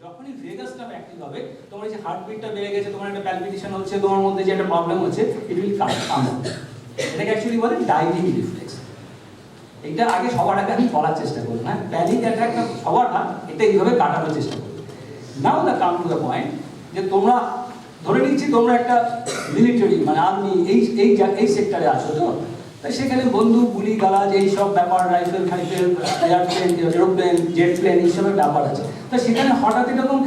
যখনই vagus nerve active হবে তোমার যে হার্টবিটটা বেড়ে গেছে, তোমার একটা প্যালপিটেশন হচ্ছে, তোমার মধ্যে যে একটা প্রবলেম হচ্ছে, ইট উইল কাম। এটাকে অ্যাকচুয়ালি বলে ডাইভিং রিফ্লেক্স। এটা আগে সবার আগে আমি বলার চেষ্টা করব, হ্যাঁ প্যানিক অ্যাটাকটা সবার হাত এটা এইভাবে কাটানোর চেষ্টা করবে। Now the come to the point যে তোমরা ধরে নিচ্ছি তোমরা একটা মিলিটারি মানে আর্মি এই সেক্টরে আছো, তো তাই সেখানে বন্দুক গুলি গালাজ এইসব ব্যাপার, রাইফেল ফাইফেল এয়ারপ্লেন এরোপ্লেন জেট প্লেন এইসবের ব্যাপার আছে। তো সেখানে হঠাৎ এরকম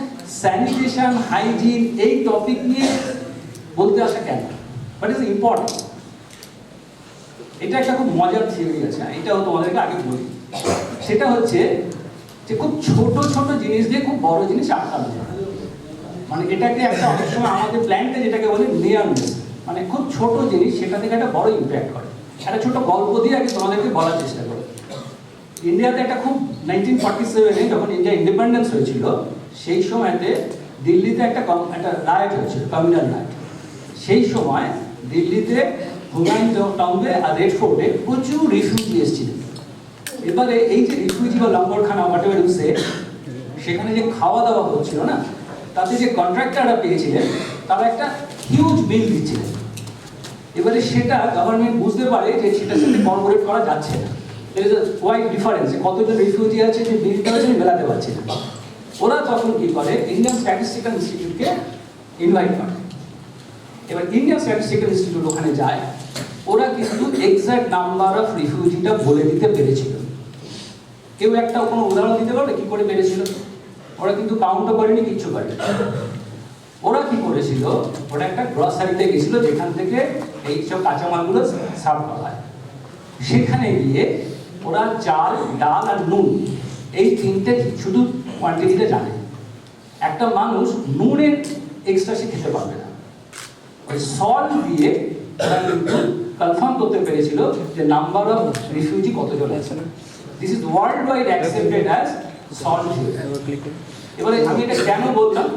স্যানিটেশন হাইজিন এই টপিক নিয়ে বলতে আসা কেন? But is important. এটা একটা খুব মজার থিওরি আছে, এটাও তোমাদেরকে আগে বলি। সেটা হচ্ছে যে খুব ছোট ছোট জিনিস দিয়ে খুব বড় জিনিস আটকানো যায়। মানে এটাকে একটা অনেক সময় আমাদের প্ল্যান্টে যেটাকে বলে নিয়ারনেস, মানে খুব ছোট জিনিস সেটা থেকে একটা বড় ইম্প্যাক্ট করে। একটা ছোট গল্প দিয়ে আগে তোমাদেরকে বলার চেষ্টা করো। ইন্ডিয়াতে একটা খুব 1947-এ যখন ইন্ডিয়া ইন্ডিপেন্ডেন্স হয়েছিল, সেই সময়তে দিল্লিতে একটা রাইট হয়েছিল, কমিউনাল রাইট। সেই সময় দিল্লিতে হুমায়ুন টম্বে আর রেড ফোর্টে প্রচুর রিফিউজি এসেছিলেন। এবারে এই যে রিফিউজি বা লঙ্গরখানা হোয়াটএভার ইউ সে, সেখানে যে খাওয়া দাওয়া হচ্ছিল না, তাতে যে কন্ট্রাক্টররা পেয়েছিলেন তারা একটা হিউজ বিল দিচ্ছিলেন। এবারে সেটা গভর্নমেন্ট বুঝতে পারে যে সেটার সাথে কর্পোরেট করা যাচ্ছে না। There is a quite difference, কতজন রিফিউজি আছে যে বিলটা হচ্ছে মেলাতে পারছে না। ওরা তখন কি করে, ইন্ডিয়ান স্ট্যাটিস্টিক্যাল ইনস্টিটিউটকে ইনভাইট করে। এবার ইন্ডিয়ান স্ট্যাটিস্টিক্যাল ইনস্টিটিউট ওখানে যায়, ওরা কিন্তু এক্সাক্ট নাম্বার অফ রিফিউজিটা বলে দিতে পেরেছিল। কেউ একটা কোনো উদাহরণ দিতে পারবে কি করে পেরেছিল? ওরা কিন্তু কাউন্টও করেনি, কিচ্ছু করেনি। ওরা কি করেছিল, ওরা একটা গ্রসারিতে গেছিল যেখান থেকে এইসব কাঁচামালগুলো সার্ভ করা হয়। সেখানে গিয়ে ওরা চাল, ডাল আর নুন এই তিনটে শুধু কোয়ান্টিটিতে জানে। একটা মানুষ নুনের এক্সট্রা সে খেতে পারবে না। ওই সল্ট দিয়ে ওরা কিন্তু কনফার্ম করতে পেরেছিল যে নাম্বার অফ রিফিউজি কতজন আছে। This is world wide accepted as salt theory. এবারে আমি এটা কেন বললাম,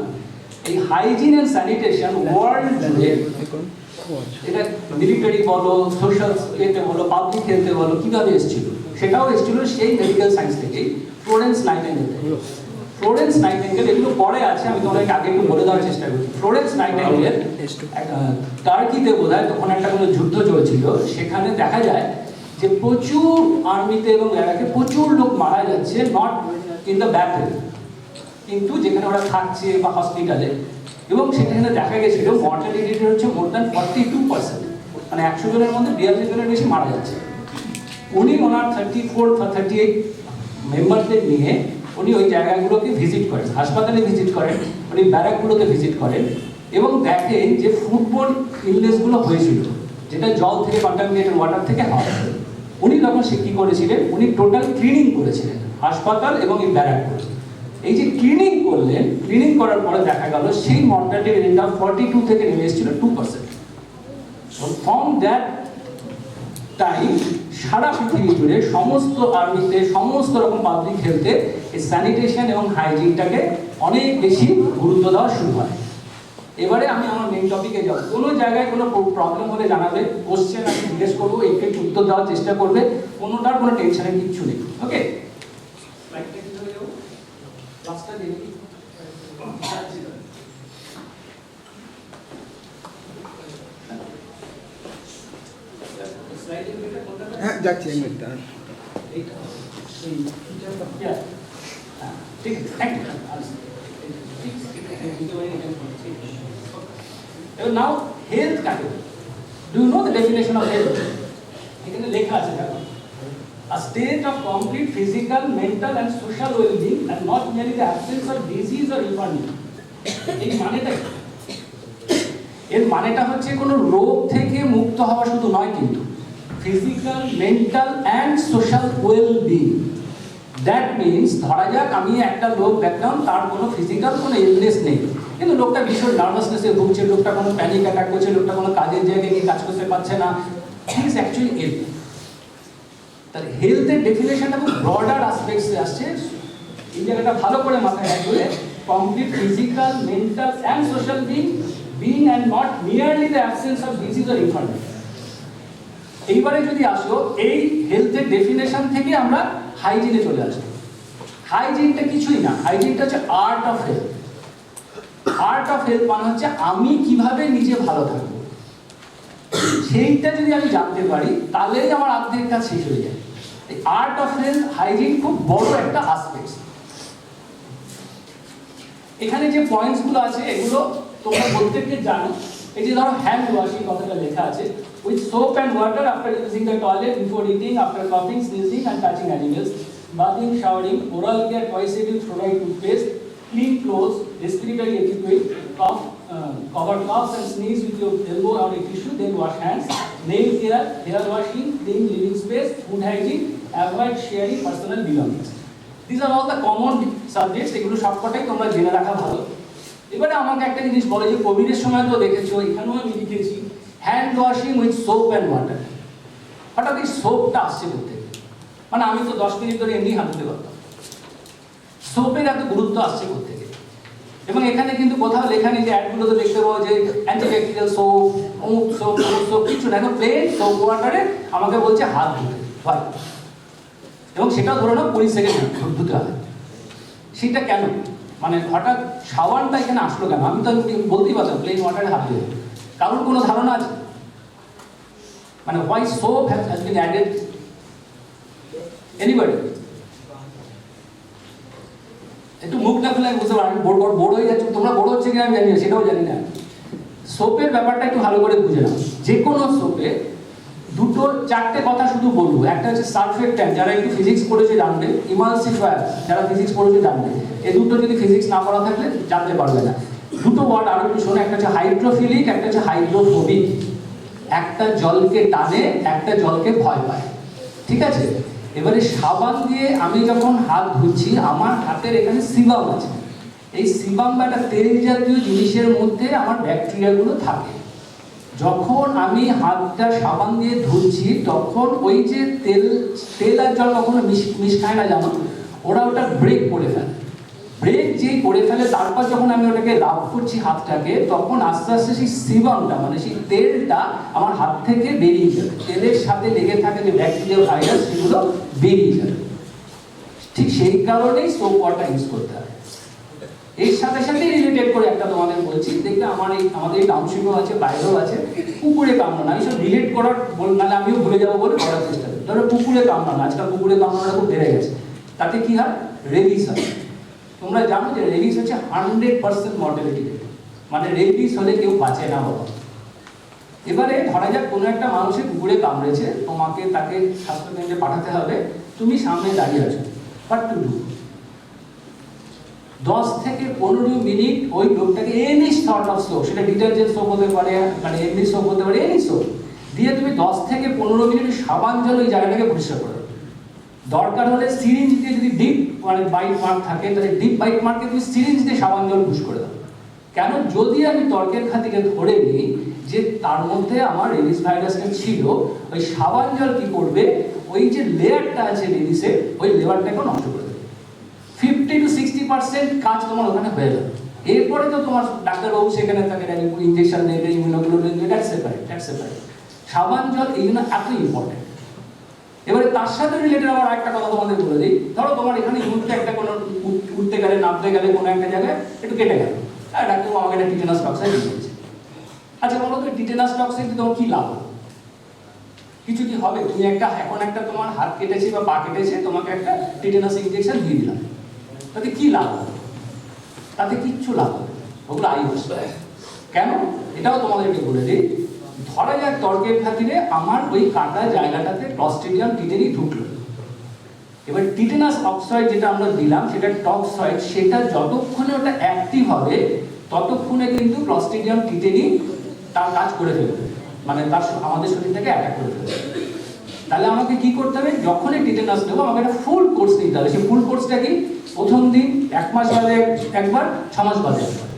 এই হাইজিন এন্ড স্যানিটেশন ওয়ার্ল্ড জুড়ে, এটা মিলিটারি বলো, সোশ্যাল হেলথে বলো, পাবলিক হেলথে বলো, কিভাবে এসেছিল? সেটাও এসেছিল সেই মেডিকেল সায়েন্স থেকেই, ফ্লোরেন্স নাইটিঙ্গেল। ফ্লোরেন্স নাইটিঙ্গেল এগুলো পরে আছে, আমি তোমাদেরকে আগে একটু বলে দেওয়ার চেষ্টা করছি। ফ্লোরেন্স নাইটিঙ্গেল টার্কিতে বোধহয় তখন একটা কোনো যুদ্ধ চলছিল, সেখানে দেখা যায় যে প্রচুর আর্মিতে এবং এলাকায় প্রচুর লোক মারা যাচ্ছে, নট ইন দ্য ব্যাটেল, কিন্তু যেখানে ওরা থাকছে বা হসপিটালে, এবং সেখানে দেখা গেছিল মর্টালিটি হচ্ছে মোর দ্যান 42%, মানে 100 জনের মধ্যে 42 জনের বেশি মারা যাচ্ছে। উনি ওনার 34 বা 38 মেম্বারদের নিয়ে উনি ওই জায়গাগুলোকে ভিজিট করেন, হাসপাতালে ভিজিট করেন, উনি ব্যারাকগুলোকে ভিজিট করেন এবং দেখেন যে ফুডবোর্ন ইলনেসগুলো হয়েছিল, যেটা জল থেকে কন্টামিনেটেড ওয়াটার থেকে হয়। উনি তখন সে কী করেছিলেন, উনি টোটাল ক্লিনিং করেছিলেন হাসপাতাল এবং এই ব্যারাকগুলো। এই যে ক্লিনিং করলেন, ক্লিনিং করার পরে দেখা গেল সেই মর্টালিটি রেটটা 42 থেকে নেমে এসেছিল 2%। সো ফ্রম দ্যাট টাইম সারা পৃথিবী জুড়ে সমস্ত আর্মিতে, সমস্ত রকম পাবলিক হেলথে এই স্যানিটেশন এবং হাইজিনটাকে অনেক বেশি গুরুত্ব দেওয়া শুরু হয়। এবারে আমি আমার মেইন টপিকে যাব। কোনো জায়গায় কোনো প্রবলেম হলে জানাবে, কোশ্চেন আমি জিজ্ঞেস করবো, একটু উত্তর দেওয়ার চেষ্টা করবে, কোনোটার কোনো টেনশনের কিচ্ছু নেই। ওকে, হ্যাঁ যাচ্ছি আমি একটা ঠিক আছে, থ্যাংক ইউ। নাও হেলথ কাকে, do you know the definition of health? এখানে লেখা আছে দেখো, a state of complete physical, mental and social well-being and not merely the absence of disease or infirmity. এই মানেটা কি? এর মানেটা হচ্ছে কোনো রোগ থেকে মুক্ত হওয়া শুধু নয়, কিন্তু physical, mental and social wellbeing. That means, ধরা যাক আমি একটা লোক দেখলাম তার কোনো ফিজিক্যাল কোনো ইলনেস নেই, কিন্তু লোকটা ভীষণ নার্ভাসনেসে ভুগছে, লোকটা কোনো প্যানিক অ্যাটাক করছে, লোকটা কোনো কাজের জায়গায় গিয়ে কাজ করতে পারছে না, হি ইজ অ্যাকচুয়ালি ইল। তার হেলথের ডেফিনেশনটা খুব ব্রডার আসপেক্টসে আসছে। এই জায়গাটা ভালো করে মাথায় রাখবে, complete physical, mental and social being and not merely the absence of disease or ইনফার্মিটি। এইবারে যদি আসো এই হেলথের ডেফিনেশন থেকে আমরা হাইজিনে চলে আসবো। হাইজিনটা কিছুই না, হাইজিনটা হচ্ছে art of health. Art of health মানে হচ্ছে আমি কিভাবে নিজে ভালো থাকবো, সেইটা যদি আমি জানতে পারি তাহলেই আমার অর্ধেক কাজ শেষ হয়ে যায়। আর্ট অফ হেলথ হাইজিন খুব বড় একটা আসপেক্ট। এখানে যে পয়েন্টস গুলো আছে এগুলো তোমরা প্রত্যেককে জানো। এই যে ধরো হ্যান্ড ওয়াশিং কথাটা লেখা আছে, with soap and water after using the toilet, before eating, after কাফিং, sneezing and touching animals, bathing, showering, oral care, twice a day, fluoride toothpaste, clean clothes, respiratory equipment, cover coughs and sneeze with your elbow or a tissue, then wash hands, nail care, hair washing, clean living space, food hygiene, avoid sharing personal belongings. These are all the common subjects, এগুলো সবকটাই তোমরা জেনে রাখা ভালো। এবারে আমাকে একটা জিনিস বলো, যে কোভিডের সময় তো দেখেছো, এখানেও আমি লিখেছি hand washing with soap and water. হঠাৎ এই সোপটা আসছে করতে, মানে আমি তো 10 মিনিট ধরে এমনি হাত ধুতে পারতাম, সোপের এত গুরুত্ব আসছে কোত্থেকে? এবং এখানে কিন্তু কোথাও লেখা নেই যে অ্যাডগুলোতে দেখতে পাবো যে অ্যান্টিব্যাকটেরিয়াল সোপ, অমুক সোপ, অমুক সোপ, কিছু না, এখন প্লেন সোপ ওয়াটারে আমাকে বলছে হাত ধুতে হয়, এবং সেটাও ধরে নাও 20 সেকেন্ড ধুতে হবে। সেটা কেন, মানে হঠাৎ সাবানটা এখানে আসলো কেন? আমি তো বলতেই পারতাম প্লেন ওয়াটারে হাত ধুতে। কারণ কোনো ধারণা আছে? মানে why soap has been added? Anybody? একটু মুখ না খুলে বুঝতে পারো, আমি বড় হয়ে যাচ্ছি, তোমরা বড় হচ্ছে কিনা আমি জানি না, সেটাও জানি না। সোপের ব্যাপারটা একটু ভালো করে বুঝে নাও। যে কোনো সোপে দুটো চারটে কথা শুধু বলবো। একটা হচ্ছে সারফেক্ট্যান্ট, যারা একটু ফিজিক্স পড়েছে জানবে, ইমালসিফায়ার, যারা ফিজিক্স পড়েছে জানবে। এই দুটো যদি ফিজিক্স না পড়া থাকলে জানতে পারবে না। দুটো ওয়ার্ড আরো একটু শোনো, একটা হচ্ছে হাইড্রোফিলিক, একটা হচ্ছে হাইড্রোফোবিক। একটা জলকে টানে, একটা জলকে ভয় পায়, ঠিক আছে? এবারে সাবান দিয়ে আমি যখন হাত ধুচ্ছি, আমার হাতের এখানে সিবাম আছে। এই সিবাম বা একটা তেল জাতীয় জিনিসের মধ্যে আমার ব্যাকটেরিয়াগুলো থাকে। যখন আমি হাতটা সাবান দিয়ে ধুচ্ছি, তখন ওই যে তেল আর জল কখনো মিশ খায় না, জানো? ওরা ওটা ব্রেক করে ফেলে। ব্রেক যেই করে ফেলে, তারপর যখন আমি ওটাকে রাব করছি হাতটাকে, তখন আস্তে আস্তে সেই সিবামটা, মানে সেই তেলটা আমার হাত থেকে বেরিয়ে যাবে। তেলের সাথে লেগে থাকে যে ব্যাকটেরিয়া, ভাইরাস, সেগুলো বেরিয়ে যাবে। ঠিক সেই কারণেই সোপ ওয়াটার ইউজ করতে হবে। এর সাথে সাথে রিলেটেড করে একটা তোমাদের বলছি, দেখবে আমাদের এই টাউনশিপও আছে, বাইরেও আছে। কুকুরে কামড়ানো, আমি সব রিলেট করার নাহলে আমিও ভুলে যাবো বলে করার চেষ্টা করি। ধরো কুকুরে কামড়ানো, আজকাল কুকুরে কামড়ানো খুব বেড়ে গেছে। তাতে কি হয়? রেবিস হয়। তোমরা জানো যে রেবিস হচ্ছে 100% মর্টালিটি রেট, মানে রেবিস হলে কেউ বাঁচে না বাবা। এবারে ধরা যাক কোনো একটা মানুষের কুকুরে কামড়েছে, তোমাকে তাকে স্বাস্থ্যকেন্দ্রে পাঠাতে হবে, তুমি সামনে দাঁড়িয়ে আছো, হোয়াট টু ডু? 10 থেকে 15 মিনিট ওই লোকটাকে এনি সর্ট অফ সোপ, সেটা ডিটারজেন্ট সোপ হতে পারে, মানে এমনি সোপ হতে পারে, এনি সোপ দিয়ে তুমি 10 থেকে 15 মিনিট সাবান জল ওই জায়গাটাকে পরিষ্কার করো। দরকার হলে সিরিঞ্জ দিয়ে, যদি ডিপ মানে বাইট মার্ক থাকে, তাহলে ডিপ বাইট মার্কে তুমি সিরিঞ্জ দিয়ে সাবান জল পুশ করে দাও। কেন? যদি আমি তর্কের খাতিরে ধরে নিই যে তার মধ্যে আমার রেবিস ভাইরাসটা ছিল, ওই সাবান জল কি করবে? ওই যে লেয়ারটা আছে রেবিসের, ওই লেয়ারটাকে নষ্ট করে দেবে। 50 to 60% কাজ তোমার ওখানে হয়ে যাবে। এরপরে তো তোমার ডাক্তারবাবু সেখানে তাকে ইঞ্জেকশন দেবে, ইমিউনোগ্লোবিন দেবে, দ্যাটস সেপারেট। সাবান জল এই জন্য এত ইম্পর্টেন্ট। এবারে তার সাথে রিলেটেড আবার একটা কথা তোমাদের বলে দিই। ধরো তোমার এখানে একটা কোনো উঠতে গেলে, নামতে গেলে কোনো একটা জায়গায় একটু কেটে গেল, আর ডাক্তারবাবু আমাকে একটা টিটেনাস টক্সাইড দিয়েছে। আচ্ছা বলো তো, টিটেনাস টক্সাইড তোমার কি লাভ? কিছু কি হবে? তুমি এখন একটা তোমার হাত কেটেছে বা পা কেটেছে, তোমাকে একটা টিটেনাস ইনজেকশন দিয়ে দিলাম, তাতে কি লাভ হবে? তাতে কিচ্ছু লাভ হবে, ওগুলো আইস। কেন? এটাও তোমাদেরকে বলে দিই। ধরা যাক তর্কের খাতিরে আমার ওই কাটা জায়গাটাতে ক্লস্ট্রিডিয়াম টিটেনি ঢুকলো। এবার টিটেনাস অক্সাইড যেটা আমরা দিলাম, সেটা টক্সাইড, সেটা যতক্ষণে ওটা অ্যাক্টিভ হবে ততক্ষণে কিন্তু ক্লস্ট্রিডিয়াম টিটেনি তার কাজ করে ফেলবে, মানে তার আমাদের শরীরটাকে অ্যাটাক করে ফেলবে। তাহলে আমাকে কি করতে হবে? যখনই টিটেনাস নেবো, আমাকে একটা ফুল কোর্স নিতে হবে। সেই ফুল কোর্সটা কি? প্রথম দিন 1 মাস বাদে একবার, 6 মাস বাদে একবার।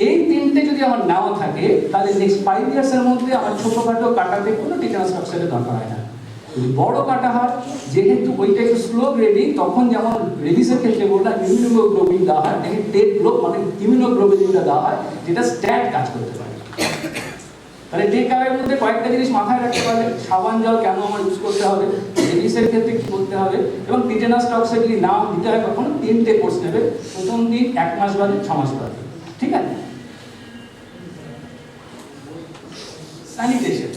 এই তিনটে যদি আমার নেওয়া থাকে, তাহলে নেক্সট 5 ইয়ার্সের মধ্যে আমার ছোটখাটো কাটাতে কোনো টিটেনাস টক্সাইডের দরকার হয় না। যদি বড় কাটা হয়, যেহেতু ওইটা একটু স্লো গ্রেডিং, তখন যেমন রেবিসের ক্ষেত্রে বললাম ইমিউনোগ্লোবিন দেওয়া হয়, দেখে টেট গ্লোব মানে ইমিউনোগ্লোবিনটা দেওয়া হয়, যেটা স্ট্যাট কাজ করতে পারে। তাহলে টেক অ্যাওয়ের মধ্যে কয়েকটা জিনিস মাথায় রাখতে পারলে, সাবান জল কেন আমার ইউজ করতে হবে, রেবিসের ক্ষেত্রে কি করতে হবে, এবং টিটেনাস টক্সাইড যদি নাম দিতে হয় কখনো 3টে কোর্স নেবে, প্রথম দিন, 1 মাস বাদে, 6 মাস বাদে, ঠিক আছে? স্যানিটেশন,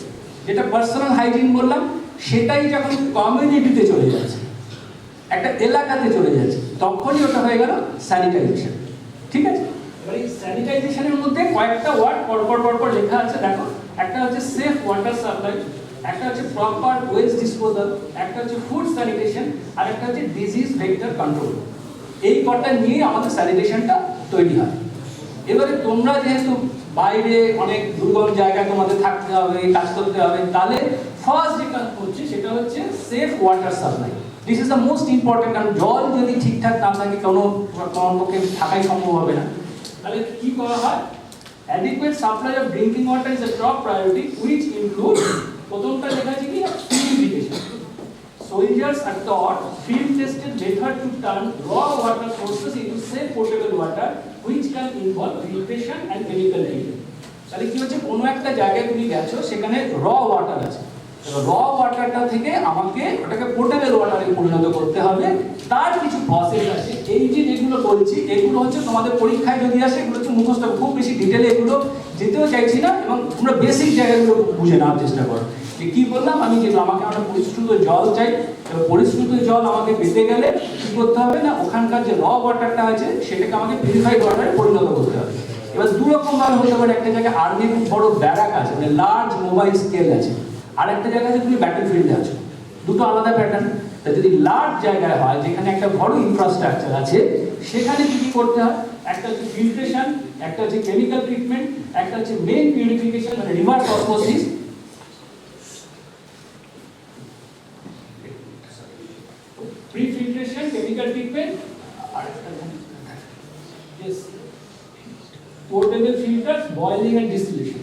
যেটা পার্সোনাল হাইজিন বললাম, সেটাই যখন কমিউনিটিতে চলে যাচ্ছে, একটা এলাকাতে চলে যাচ্ছে, তখনই ওটা হয়ে গেল স্যানিটাইজেশন। ঠিক আছে? এবার এই স্যানিটাইজেশনের মধ্যে কয়েকটা ওয়ার্ড পরপর লেখা আছে, দেখো। একটা হচ্ছে সেফ ওয়াটার সাপ্লাই, একটা হচ্ছে প্রপার ওয়েস্ট ডিসপোজাল, একটা হচ্ছে ফুড স্যানিটেশন, আর একটা হচ্ছে ডিজিজ ভেক্টর কন্ট্রোল। এই কটা নিয়ে আমাদের স্যানিটেশনটা তৈরি হয়। এবারে তোমরা যেহেতু বাইরে অনেক দুর্গম জায়গায় তোমাদের থাকতে হবে, কাজ করতে হবে, তাহলে ফার্স্ট যেটা হচ্ছে সেটা হচ্ছে safe water supply. This is the most important. কারণ জল যদি ঠিকঠাক না থাকে কোনো পক্ষে থাকাই সম্ভব হবে না। তাহলে কি করা হয়? adequate supply of drinking water is a top priority which includes, প্রথমটা লেখা আছে কি, purification. Soldiers are taught field tested method to turn raw water sources into safe potable water which can involve filtration and chemical treatment. তাহলে কি হচ্ছে, কোনো একটা জায়গায় তুমি গেছো, সেখানে র ওয়াটার আছে, র ওয়াটারটা থেকে আমাকে ওটাকে পোর্টেবল ওয়াটারে পরিণত করতে হবে। তার কিছু প্রসেস আছে। এই যে যেগুলো বলছি, এগুলো হচ্ছে তোমাদের পরীক্ষায় যদি আসে, এগুলো হচ্ছে মুখস্থ, খুব বেশি ডিটেলে এগুলো যেতেও চাইছি না, এবং তোমরা বেসিক জায়গাগুলো বুঝে নেওয়ার চেষ্টা করো। যে কি বললাম আমি, যে আমাকে একটা পরিশ্রুত জল চাই, এবার পরিশ্রুত জল আমাকে পেতে গেলে কি করতে হবে না, ওখানকার যে র ওয়াটারটা আছে সেটাকে আমাকে পিউরিফাইড ওয়াটারে পরিণত করতে হবে। এবার দু রকম ভাবে হতে পারে। একটা জায়গায় আর্মি খুব বড় ব্যারাক আছে, মানে লার্জ মোবাইল স্কেল আছে, আর একটা জায়গায় তুমি ব্যাটল ফিল্ডে আছো, দুটো আলাদা প্যাটার্ন। তা যদি লার্জ জায়গায় হয়, যেখানে একটা বড় ইনফ্রাস্ট্রাকচার আছে, সেখানে কি করতে হয়? একটা হচ্ছে ফিল্ট্রেশন, একটা হচ্ছে কেমিক্যাল ট্রিটমেন্ট, একটা হচ্ছে মেইন পিউরিফিকেশন মানে reverse osmosis, prefiltration, chemical treatment, আর portable filters, boiling and distillation.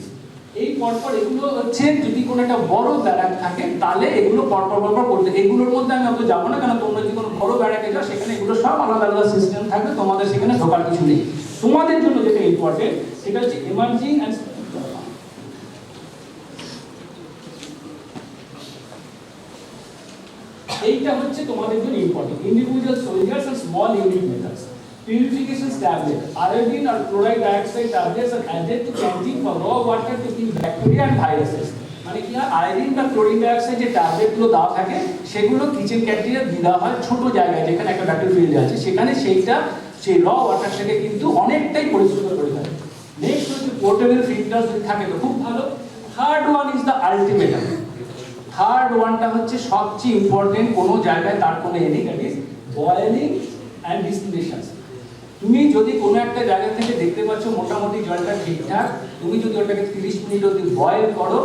এই পরপর এগুলো হচ্ছে, যদি কোনো একটা বড় ব্যারাক থাকে তাহলে এগুলো পরপর করতে, এগুলোর মধ্যে আমি অত যাবো না, কারণ তোমরা যদি কোনো বড় ব্যারাকে যাও, সেখানে এগুলো সব আলাদা আলাদা সিস্টেম থাকবে, তোমাদের সেখানে ঢোকার কিছু নেই। তোমাদের জন্য যেটা ইম্পর্টেন্ট সেটা হচ্ছে এমার্জিং অ্যান্ড, এইটা হচ্ছে তোমাদের জন্য important. Individual soldiers and small unit methods. Purification tablets, iodine or chloride dioxide tablets are added to canteen for raw water to kill bacteria and viruses. মানে কি হয়, আয়োডিন বা ক্লোরিন ডাইঅক্সাইড যে ট্যাবলেটগুলো দেওয়া থাকে, সেগুলো কিচেন ক্যান্টিনে দিয়ে দেওয়া হয় ছোট জায়গায়, যেখানে একটা ব্যাটল ফিল্ড আছে, সেখানে সেইটা সেই র ওয়াটারഹിটাকে কিন্তু অনেকটাই পরিশুদ্ধ করে দেয়। নেক্সট হচ্ছে পোর্টেবল ফিল্টার যদি থাকে তো খুব ভালো। Third one is the ultimate. Third ওয়ানটা হচ্ছে সবচেয়ে ইম্পর্টেন্ট, কোনো জায়গায় তার কোনো any, that is boiling and distillation. তুমি যদি কোনো একটা জায়গা থেকে দেখতে পাচ্ছ মোটামুটি জলটা ঠিকঠাক, তুমি যদি ওটাকে 30 মিনিট অবধি বয়েল করো,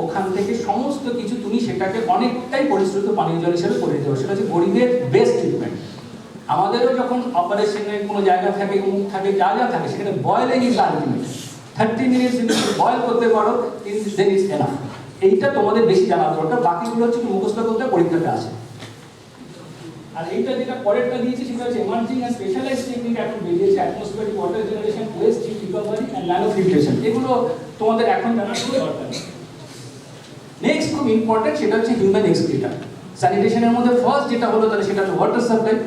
ওখান থেকে সমস্ত কিছু তুমি সেটাকে অনেকটাই পরিশ্রুত পানীয় জল হিসেবে করে দিতে পারো। সেটা হচ্ছে গরিবের বেস্ট ট্রিটমেন্ট। আমাদেরও যখন অপারেশনের কোনো জায়গা থাকে, মুখ থাকে, যা যা থাকে, সেখানে বয়েলিং ইজ আলটিমেট। 30 মিনিটস যদি বয়েল করতে পারো, দেন ইজ এনাফ। এইটা তোমাদের বেশি জানা দরকার, বাকিগুলো হচ্ছে মুখস্থ করতে পরীক্ষাতে আসে। আর এইটা যেটা পরেরটা দিয়েছি সেটা হচ্ছে এমার্জিং এন্ড স্পেশালাইজড টেকনিক এখন বেরিয়েছে, atmospheric water generation, waste heat recovery and nano filtration. এগুলো তোমাদের এখন জানার খুব দরকার। নেক্সট খুব ইম্পর্টেন্ট, সেটা হচ্ছে হিউম্যান এক্সক্রিটা। স্যানিটেশনের মধ্যে ফার্স্ট যেটা হলো তাহলে সেটা হচ্ছে ওয়াটার সাপ্লাই।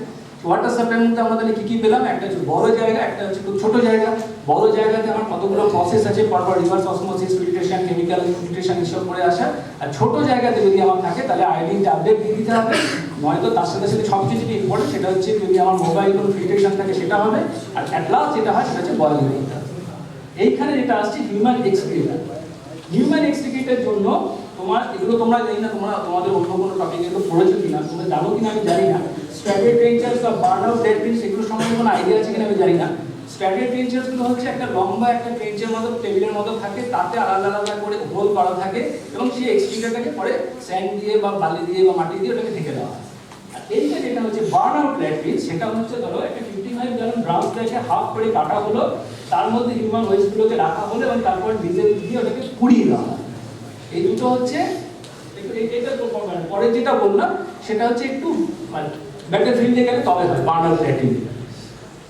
ওয়াটার সাপ্লাইয়ের মধ্যে আমরা তাহলে কি পেলাম? একটা হচ্ছে বড় জায়গা, একটা হচ্ছে খুব ছোট জায়গা। বড় জায়গাতে আমার কতগুলো প্রসেস আছে, পরপর reverse osmosis, filtration, chemical filtration এসব করে আসা। আর ছোট জায়গাতে যদি আমার থাকে তাহলে আয়োডিন ট্যাবলেট দিয়ে দিতে হবে, নয়তো তার সাথে সাথে সবচেয়ে যেটা ইম্পর্টেন্ট সেটা হচ্ছে যদি আমার মোবাইল কোনো ফিল্ট্রেশন থাকে সেটা হবে, আর অ্যাট লাস্ট যেটা হয় সেটা হচ্ছে বয়েলিং করতে হবে। এইখানে যেটা আসছে হিউম্যান এক্সক্রিটা। হিউম্যান এক্সক্রিটার জন্য তোমার এগুলো তোমরা জানি না, তোমাদের অন্য কোনো টপিক এগুলো পড়েছো কিনা, তোমরা জানো কিনা আমি জানি না। স্ট্র্যাটেড ট্রেঞ্চার্স বা বার্ন আউট ডেড বিনস, এগুলো সম্বন্ধে কোনো আইডিয়া আছে কিনা আমি জানি না। স্ট্র্যাটেড ট্রেঞ্চার্স গুলো হচ্ছে একটা লম্বা একটা ট্রেঞ্চের মতো টেবিলের মতো থাকে, তাতে আলাদা আলাদা করে হোল করা থাকে, এবং সেই এক্সক্রিটারটাকে পরে স্যান্ড দিয়ে বা বালি দিয়ে বা মাটি দিয়ে ওটাকে ঢেকে দেওয়া হয়। আর এইটা যেটা হচ্ছে বার্ন আউট ডেড বিনস, সেটা হচ্ছে ধরো একটা 55 গ্যালন ড্রামটাকে হাফ করে কাটা হলো, তার মধ্যে হিউম্যান ওয়েস্টগুলোকে রাখা হলো, এবং তারপর ডিজেল দিয়ে ওটাকে পুড়িয়ে দেওয়া হয়। এই দুটো হচ্ছে এটা পরে যেটা বললাম সেটা হচ্ছে একটু ব্যাটল ফিল্ডে গেলে তবে হয় burn out dead beans.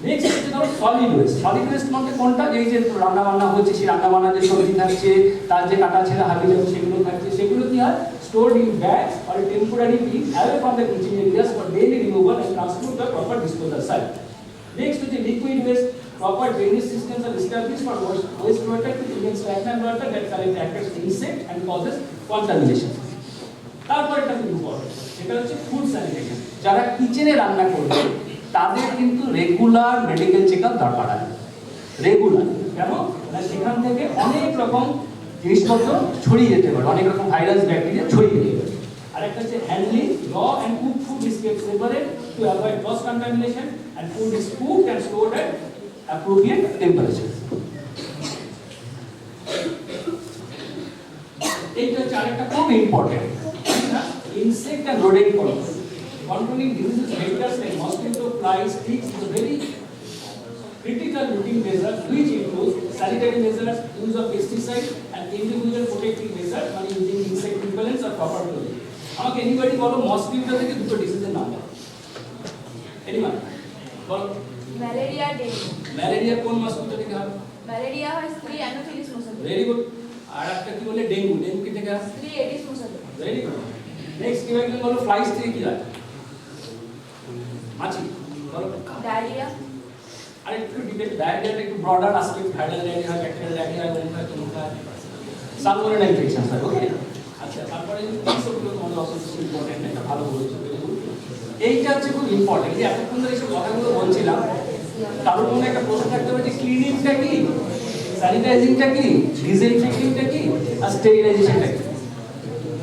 Next হচ্ছে ধরো সলিড ওয়েস্ট। সলিড ওয়েস্ট মানে কোনটা? এই যে রান্না বান্না হচ্ছে, সেই রান্না বান্না যে সবজি থাকছে, তার যে কাটা ছেঁড়া হাবি যাবে সেগুলো থাকছে, সেগুলো কি হয় stored in bags or temporary bins away from the kitchen areas for daily removal and transport to the proper disposal site. Next হচ্ছে liquid waste. proper drainage systems are established for wastewater to prevent stagnant water that collect attracts insect and causes contamination. তারপর একটা খুব important, সেটা হচ্ছে food sanitation. যারা কিচেনে রান্না করবে তাদের কিন্তু রেগুলার মেডিকেল চেকআপ দরকার আছে, রেগুলার। কেন? না সেখান থেকে অনেক রকম জিনিসপত্র ছড়িয়ে যেতে পারে, অনেক রকম ভাইরাস ব্যাকটেরিয়া ছড়িয়ে যেতে পারে। আরেকটা হচ্ছে হ্যান্ডলিং, র and cook food is kept separate to avoid cross contamination and food is cooked and stored at appropriate temperature. এইটা হচ্ছে আরেকটা খুব important, insect and rodent control. Controlling diseases vectors like mosquito, flies, ticks is a very critical routine measure which includes sanitary measures, use of pesticides and individual protective measures মানে using insect repellents or proper clothing. আমাকে anybody বলো mosquito থেকে দুটো ডিজিজের নাম বলো। anyone বলো। Malaria, dengue. Malaria কোন mosquito থেকে হয়? ম্যালেরিয়া হয় স্ত্রী অ্যানোফিলিস মশা। Very good. আর একটা কি বলে ডেঙ্গু, ডেঙ্গু কি থেকে হয়? স্ত্রী এডিস মশা। Very good. নেক্সট কি হয় বলো, ফ্লাইস থেকে কি হয়? মাছি বলো। ডায়রিয়া। আর একটু ডিটেইল, ডায়রিয়াটা একটু ব্রডার আসপেক্ট, ভাইরাল ডায়রিয়া হয়, ব্যাকটেরিয়াল ডায়রিয়া হয়, সালমোনেলা ইনফেকশন হয়। ওকে, আচ্ছা তারপরে এই সবগুলো তোমাদের অবশ্যই ইম্পর্টেন্ট, এটা ভালো বলেছো। এইটা হচ্ছে খুব ইম্পর্টেন্ট, যে এতক্ষণ ধরে এইসব কথাগুলো বলছিলাম, কারোর মনে একটা প্রশ্ন থাকতে পারে যে ক্লিনিংটা কি, স্যানিটাইজিংটা কি, ডিসইনফেক্টিংটা কি, আর স্টেরিলাইজেশনটা কি।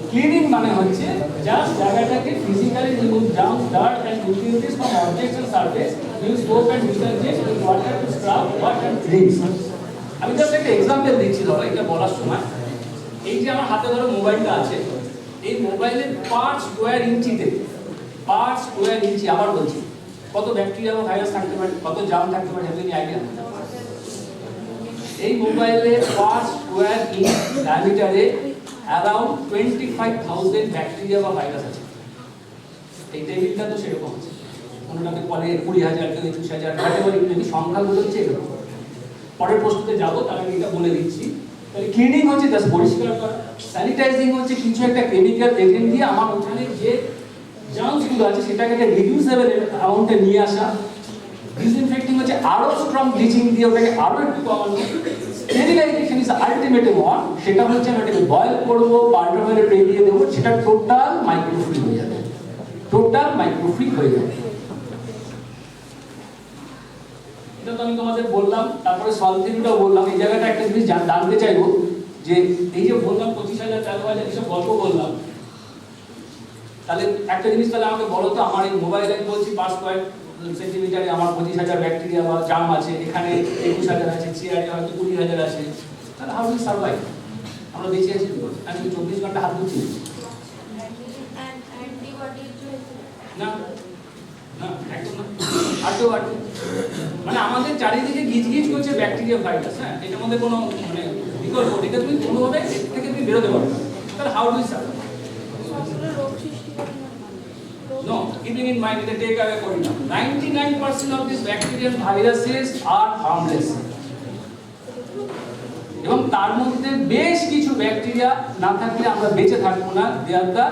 ক্লিনিং মানে হচ্ছে জাস্ট জায়গাটাকে physically remove germs, dirt and impurities from objects and surface, use soap and detergent with water to scrub, wash and rinse. আমি জাস্ট একটা এক্সাম্পল দিচ্ছি, ধরো এটা বলার সময় এই যে আমার হাতে ধরো মোবাইলটা আছে, এই মোবাইলের পার স্কোয়ার ইঞ্চিতে, পার স্কোয়ার ইঞ্চি, আবার বলছি, কত ব্যাকটেরিয়া বা ভাইরাস থাকতে পারে, কত জার্ম থাকতে পারে, হ্যাভ এনি আইডিয়া? এই মোবাইলে পার স্কোয়ার ইঞ্চ ডায়ামিটারে অ্যারাউন্ড 25,000 ব্যাকটেরিয়া বা ভাইরাস আছে। এই টেবিলটা তো সেরকম আছে, কোনোটাতে বলে 20,000, কেউ 21,000, ক্যাটাগরি যদি সংখ্যাগুলো হচ্ছে এরকম। পরের প্রশ্নতে যাবো, তার আগে এটা বলে দিচ্ছি। তাহলে ক্লিনিং হচ্ছে জাস্ট পরিষ্কার করা, স্যানিটাইজিং হচ্ছে কিছু একটা কেমিক্যাল এজেন্ট দিয়ে আমার ওখানে যে জার্মসগুলো আছে সেটাকে একটা রিডিউসেবল অ্যামাউন্টে নিয়ে আসা, ডিসইনফেক্টিং হচ্ছে আরো স্ট্রং ব্লিচিং দিয়ে ওটাকে আরো একটু কমানো, স্টেরিলাইজেশন ইজ আলটিমেট ওয়ান, সেটা হচ্ছে আমি এটাকে বয়েল করবো, পাল্টাভারে পেয়ে দিয়ে দেবো, সেটা টোটাল মাইক্রোফ্রি হয়ে যাবে, টোটাল মাইক্রোফ্রি হয়ে যাবে। এটা তো আমি তোমাদের বললাম, তারপরে সলভ থিওরিটাও বললাম। এই জায়গাটা একটা জিনিস জানতে চাইবো, যে এই যে বললাম 25,000, 13,000 এইসব গল্প বললাম, তাহলে একটা জিনিস তাহলে আমাকে বলো তো, আমার এই মোবাইলে আমি বলছি পার স্কোয়ার সেন্টিমিটারে আমার 25,000 ব্যাকটেরিয়া বা জার্ম আছে, এখানে 21,000 আছে, চেয়ারে হয়তো 20,000 আছে, তাহলে হাউ ডু সার্ভাইভ? আমরা বেঁচে আছি, আমি 24 ঘন্টা হাত ধুচ্ছি না, না একদম না, আটো আটো, মানে আমাদের চারিদিকে গিজ গিজ করছে ব্যাকটেরিয়া ভাইরাস। হ্যাঁ, এটার মধ্যে কোনো মানে বিকল্প, এটা তুমি কোনোভাবে এর থেকে তুমি বেরোতে পারবে না। তাহলে how do survive? No, keeping in mind that take away kori na 99% of these bacteria and viruses are harmless, এবং তার মধ্যে বেশ কিছু ব্যাকটেরিয়া না থাকলে আমরা বেঁচে থাকবো না, they are the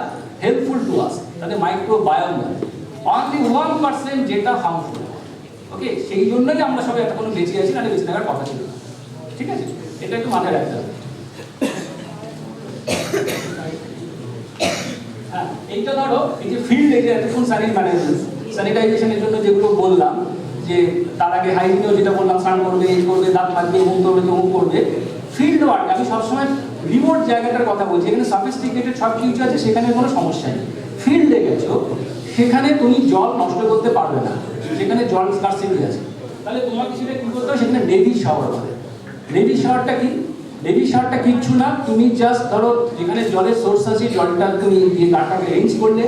helpful to us, তাদের মাইক্রোবায়োম, অনলি 1% যেটা হার্মফুল। ওকে, সেই জন্যই আমরা সবাই এতক্ষণ বেঁচে আছি, না বেঁচে থাকার কথা ছিল। ঠিক আছে, এটা একটু মাথায় রাখতে হবে। হ্যাঁ, এইটা ধরো এই যে ফিল্ড এরিয়া, এতক্ষণ স্যানিটাইজেশনের জন্য যেগুলো বললাম, যে তার আগে হাইজিনও যেটা বললাম, স্নান করবে, এই করবে, দাঁত মাজবে, মুখ করবে, মুখ করবে। ফিল্ড ওয়ার্ক আমি সবসময় রিমোট জায়গাটার কথা বলছি, এখানে সফিস্টিকেটেড সব কিছু আছে, সেখানে কোনো সমস্যা নেই। ফিল্ডে গেছো, সেখানে তুমি জল নষ্ট করতে পারবে না, সেখানে জল স্কারসিটি আছে, তাহলে তোমাকে সেটা কি করতে হবে? সেখানে নেভি শাওয়ার হবে। নেভি শাওয়ারটা কি? নেভি শাওয়ারটা কিচ্ছু না, তুমি জাস্ট ধরো যেখানে জলের সোর্স আছে, জলটা তুমি দিয়ে গাটাকে রেঞ্জ করলে,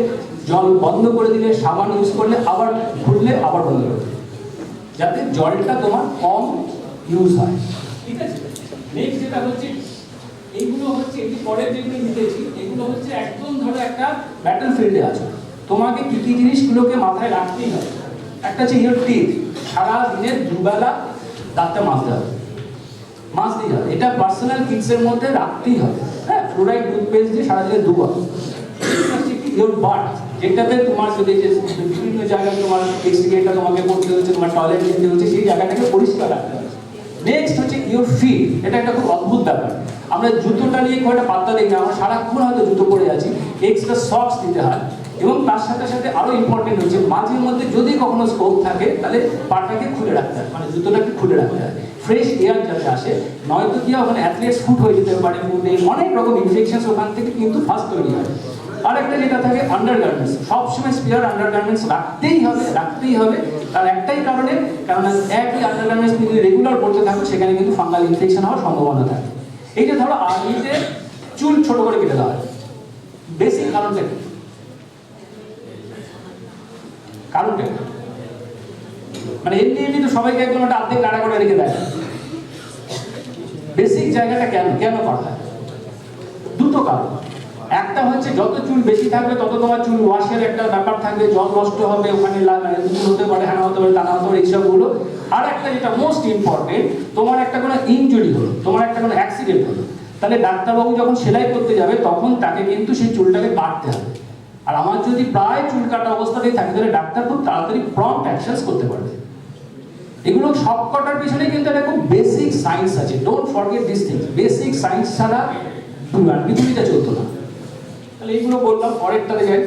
জল বন্ধ করে দিলে, সাবান ইউজ করলে, আবার ঘুরলে, আবার বন্ধ করে দিলে, যাতে জলটা তোমার কম ইউজ হয়। ঠিক আছে, নেক্সট যেটা হচ্ছে, এইগুলো হচ্ছে এই পরের যেগুলো লিখেছি, এগুলো হচ্ছে একদম ধরো একটা ব্যাটল ফিল্ডে আছো, তোমাকে কি কি জিনিসগুলোকে মাথায় রাখতেই হবে। একটা হচ্ছে ইয়োর টিথ, সারা দিনের দুবেলা দাঁতটা মাজতে হবে, মাজতেই হবে, এটা পার্সোনাল কিটসের মধ্যে রাখতেই হবে। হ্যাঁ, ফ্লোরাইড টুথপেস্ট দিয়ে সারা দিনে দুবার। ইয়োর বার্থ, যেটাতে তোমার যদি যে বিভিন্ন জায়গায় তোমার এক্সট্রিগেটটা তোমাকে করতে হচ্ছে, তোমার টয়লেট যেতে হচ্ছে, সেই জায়গাটাকে পরিষ্কার রাখতে হবে। নেক্সট হচ্ছে ইউর ফিট। এটা একটা খুব অদ্ভুত ব্যাপার। আমরা জুতোটা নিয়ে খুব একটা পাত্তা দিই না, আমরা সারাক্ষণ হয়তো জুতো পরে আছি, এক্সট্রা সক্স দিতে হয়। এবং তার সাথে সাথে আরো ইম্পর্টেন্ট হচ্ছে মাঝে মধ্যে যদি কখনো স্কোপ থাকে তাহলে পাটাকে খুলে রাখতে হয়, মানে জুতোটাকে খুলে রাখতে হয়, ফ্রেশ এয়ার যাতে আসে। নয়তো কি ওখানে অ্যাথলেটস ফুট হয়ে যেতে পারে, ফুটে অনেক রকম ইনফেকশন ওখান থেকে কিন্তু ফার্স্ট তৈরি হয়। আর একটা যেটা থাকে আন্ডারগার্মেন্টস, সবসময় স্পেয়ার আন্ডারগার্মেন্টস রাখতেই হবে। তার একটাই কারণে, কারণ একই আন্ডারগার্মেন্টস যদি রেগুলার করতে থাকো সেখানে কিন্তু ফাঙ্গাল ইনফেকশন হওয়ার সম্ভাবনা থাকে। এই যে ধরো আর্মিতে চুল ছোট করে কেটে দেওয়া হয়, বেসিক কারণটা কি? কারণটা কি? মানে এমনি তো সবাইকে একদম একটা অর্ধেক নাড়া করে রেখে দেয়। বেসিক জায়গাটা কেন করা হয়? দুটো কারণ। একটা হচ্ছে যত চুল বেশি থাকবে তত তোমার চুল ওয়াশের একটা ব্যাপার থাকবে, জল নষ্ট হবে, ওখানে হতে পারে, হ্যাঁ হতে পারে, টানা হতে পারে, এইসবগুলো। আর একটা যেটা মোস্ট ইম্পর্টেন্ট, তোমার একটা কোনো ইনজুরি হলো, তোমার একটা কোনো অ্যাক্সিডেন্ট হলো, তাহলে ডাক্তারবাবু যখন সেলাই করতে যাবে তখন তাকে কিন্তু সেই চুলটাকে কাটতে হবে। আর আমার যদি প্রায় চুল কাটা অবস্থাতেই থাকে তাহলে ডাক্তার খুব তাড়াতাড়ি প্রম্পট অ্যাকশনস করতে পারবে। এগুলো সব কটার পিছনে কিন্তু একটা খুব বেসিক সায়েন্স আছে। Don't forget this things. Basic science ছাড়া পৃথিবীটা চলতো না। তাহলে এইগুলো বললাম, পরেরটাতে যাই।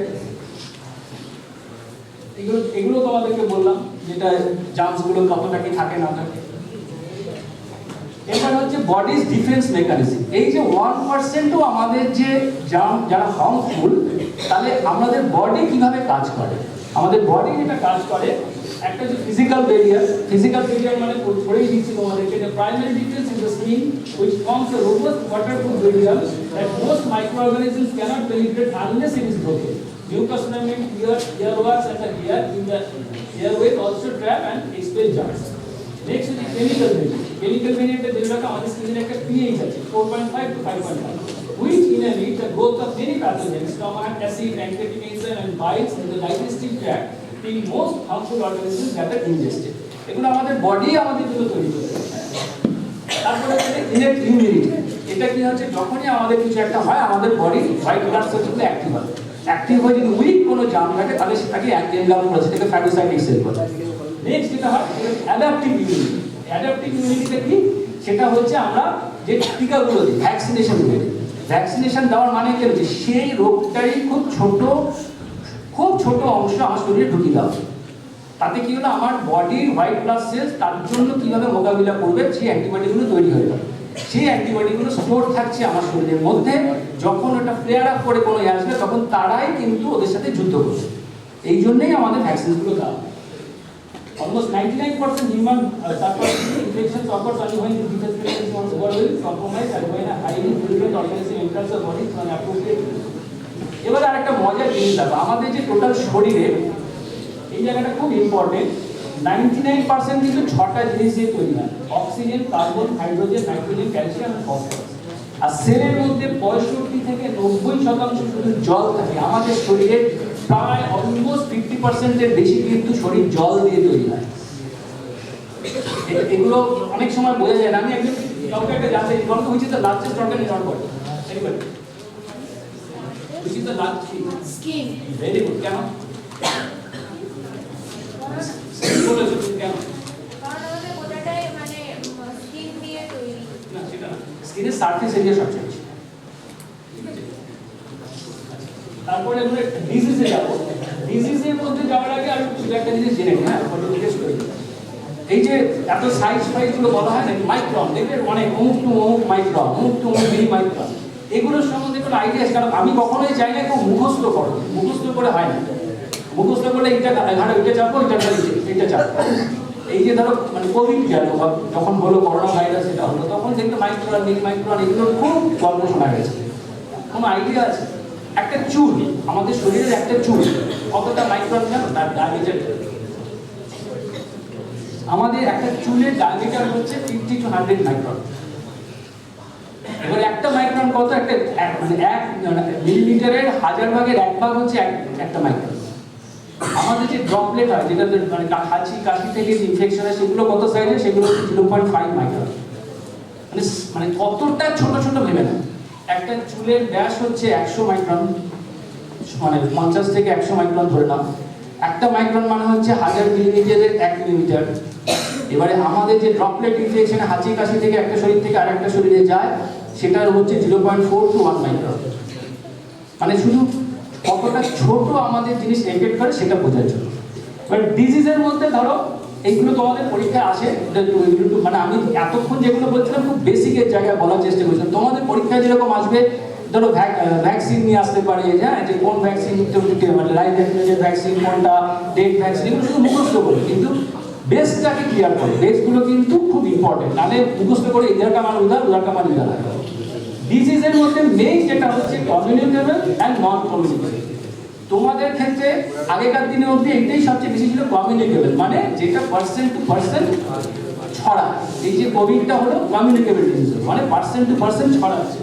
এগুলো তোমাদেরকে বললাম যেটা জার্মসগুলো কতটা কি থাকে না থাকে। এবার হচ্ছে বডিজ ডিফেন্স মেকানিজম। এই যে 1%ও আমাদের যে জার্ম যারা হার্মফুল, তাহলে আমাদের বডি কিভাবে কাজ করে? আমাদের বডি যেটা কাজ করে, একটা যে ফিজিক্যাল ব্যারিয়ার মানে পড়েই দিচ্ছি তোমাদেরকে, the primary difference in the skin which forms a robust waterproof barrier that most microorganisms cannot penetrate unless it is broken. Mucous membrane, earwax and the hair in the airway also trap and expel germs. Next is the chemical barrier. Chemical barrier তে যেটা আমাদের স্কিনের একটা pH আছে 4.5 to 5.5, which inhibit the growth of many pathogens, stomach acid, antibacterial and bites in the digestive tract, being most harmful organisms that are ingested. এগুলো আমাদের body আমাদের জন্য তৈরি করে। তারপরে হচ্ছে ইনেট ইমিউনিটি। এটা কি হচ্ছে, যখনই আমাদের কিছু একটা হয় আমাদের বডি হোয়াইট ব্লাড সেলগুলো অ্যাক্টিভ হয়। অ্যাক্টিভ হয়ে যদি উইক কোনো জার্ম থাকে তাহলে সেটাকে এনজাম করে, সেটাকে ফ্যাগোসাইটিক সেল বলে। নেক্সট যেটা হয় অ্যাডাপটিভ ইমিউনিটি। অ্যাডাপটিভ ইমিউনিটিটা কি? সেটা হচ্ছে আমরা যে টিকাগুলো দিই, ভ্যাকসিনেশন দিই। ভ্যাকসিনেশন দেওয়ার মানে কি হচ্ছে, সেই রোগটারই খুব ছোট অংশ আমার শরীরে ঢুকিয়ে দেওয়া। তাতে কি হলো, আমার বডির হোয়াইট ব্লাড সেলস তার জন্য কিভাবে মোকাবিলা করবে সেই অ্যান্টিবডিগুলো তৈরি হয়ে যাবে। সেই অ্যান্টিবডিগুলো স্টোর থাকছে আমার শরীরের মধ্যে, যখন ওটা ফ্লেয়ার আপ করে কোনো আসবে তখন তারাই কিন্তু ওদের সাথে যুদ্ধ করবে। এই জন্যই আমাদের ভ্যাকসিনগুলো দেওয়া। Almost 99% human surface infections occurs only when the defense mechanism is overwhelmed, compromised, and when a highly virulent organism enters the body through an appropriate route. এবার আরেকটা মজার জিনিস দেখো, আমাদের যে টোটাল শরীরে এই জায়গাটা খুব ইম্পর্টেন্ট, 99% কিন্তু 6টা জিনিস দিয়ে তৈরি হয়: oxygen, carbon, hydrogen, nitrogen, calcium এবং ফসফরাস। আর সেলের মধ্যে 65 থেকে 90% শুধু জল থাকে। আমাদের শরীরে প্রায় অলমোস্ট 50% এর বেশি কিন্তু শরীর জল দিয়ে তৈরি হয়। এগুলো অনেক সময় বোঝা যায় না। আমি একজন কাউকে একটা জানতে গল্প হয়েছে, তো largest organ in our body, anybody which is the largest Skin. very good. কেন বলেছো তুমি কেন? কারণ আমাদের গোটাটাই মানে স্কিন দিয়ে তৈরি। না সেটা না, স্কিনের সারফেস এরিয়া সবচেয়ে বেশি। ঠিক আছে, তারপরে আমরা ডিজিজে যাব। ডিজিজের মধ্যে যাওয়ার আগে আর একটা জিনিস জেনে নিই, হ্যাঁ জিজ্ঞেস করি। এই যে এত সাইজ গুলো বলা হয় না, মাইক্রন, দেখবেন অনেক অমুক টু অমুক মাইক্রন, অমুক টু অমুক মিলি মাইক্রন, এগুলোর সম্বন্ধে কোনো আইডিয়া আছে? কারণ আমি কখনোই চাই না কেউ মুখস্থ করো, মুখস্থ করে হয় না। মুখস্থ করলে এইটা ঘাড়ে ওইটা চাপবো, এইটা চাপবো। এই যে ধরো মানে কোভিড গেল, যখন হলো করোনা ভাইরাস, এটা হলো, তখন দেখতে মাইক্রন, মিলি মাইক্রন, এগুলোর খুব গল্প শোনা গেছে। কোনো আইডিয়া আছে? একটা চুল, আমাদের শরীরের একটা চুল কতটা মাইক্রন জানো? তার ডায়ামিটার, আমাদের একটা চুলের ডায়ামিটার হচ্ছে 50 to 100 মাইক্রন। এবার একটা মাইক্রন কত? একটা মানে 1 মিলিমিটারের 1000 ভাগের 1 ভাগ হচ্ছে একটা মাইক্রন। আমাদের যে ড্রপলেট হয়, যেটা মানে কাশি থেকে ইনফেকশন হয়, সেগুলো কত সাইজের? সেগুলো হচ্ছে 0.5 মাইক্রন। মানে কতটা ছোট ছোট ভেবে না। একটা চুলের ব্যাস হচ্ছে 100 মাইক্রন, মানে 50 থেকে 100 মাইক্রন ধরে নাও। একটা মাইক্রন মানে হচ্ছে 1000 মিলিমিটারের 1 মিলিমিটার। এবারে আমাদের যে ড্রপলেট ইনফেকশন হাঁচি কাশি থেকে একটা শরীর থেকে আরেকটা শরীরে যায় সেটার হচ্ছে 0.4 টু 1 মাইক্রন। মানে শুধু কতটা ছোট আমাদের জিনিস এফেক্ট করে সেটা বোঝার জন্য। বাট ডিজিজের মধ্যে ধরো এইগুলো তোমাদের পরীক্ষায় আসে, মানে আমি এতক্ষণ যেগুলো বলছিলাম খুব বেসিকের জায়গায় বলার চেষ্টা করছিলাম। তোমাদের পরীক্ষায় যেরকম আসবে ধরো ভ্যাকসিন নিয়ে আসতে পারে, হ্যাঁ, যে কোন ভ্যাকসিন মানে লাইভ ভ্যাকসিন কোনটা, ডেট ভ্যাকসিন, এগুলো শুধু মুখস্থ করে কিন্তু বেসটাকে ক্লিয়ার করে। বেসগুলো কিন্তু খুব ইম্পর্টেন্ট, নাহলে মুখস্থ করে ইধার কা মান উধার, উধার কা মান ইধার। ডিজিজের মধ্যে মেইন যেটা হচ্ছে কমিউনিকেবল অ্যান্ড নন কমিউনিকেবল। তোমাদের ক্ষেত্রে আগেকার দিনে অবধি এইটাই সবচেয়ে বেশি ছিল, কমিউনিকেবল মানে যেটা পার্সন টু পার্সন ছড়া। এই যে কোভিডটা হলো কমিউনিকেবল ডিজিজ, মানে পার্সন টু পার্সন ছড়া আছে।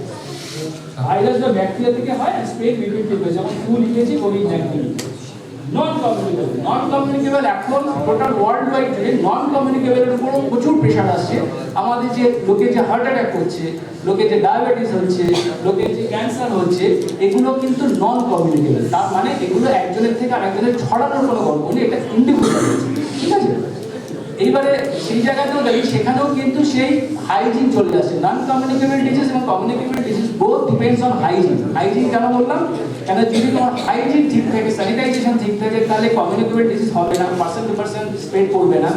ভাইরাস বা ব্যাকটেরিয়া থেকে হয় আর স্প্রেড বিটুইন পিপল, যেমন ফ্লু লিখেছি, COVID-19. Non communicable, non communicable এখন টোটাল ওয়ার্ল্ড ওয়াইড জুড়ে নন কমিউনিকেবলের উপর প্রচুর প্রেশার আসছে। আমাদের যে লোকের যে হার্ট অ্যাটাক হচ্ছে, লোকের যে ডায়াবেটিস হচ্ছে, লোকের যে ক্যান্সার হচ্ছে, এগুলো কিন্তু নন কমিউনিকেবল। তার মানে এগুলো একজনের থেকে আরেকজনের ছড়ানোর কোনো গল্প নেই, এটা ইন্ডিভিজুয়াল, ঠিক আছে? এইবারে সেই জায়গাতেও দেখি সেখানেও কিন্তু সেই হাইজিন চলে আসে। নন কমিউনিকেবল ডিজিজ এবং communicable disease both depends on hygiene. Hygiene কেন বললাম? কেন যদি তোমার হাইজিন ঠিক থাকে, স্যানিটাইজেশন ঠিক থাকে, তাহলে কমিউনিকেবল ডিজিজ হবে না, পার্সন টু পার্সন স্প্রেড করবে না।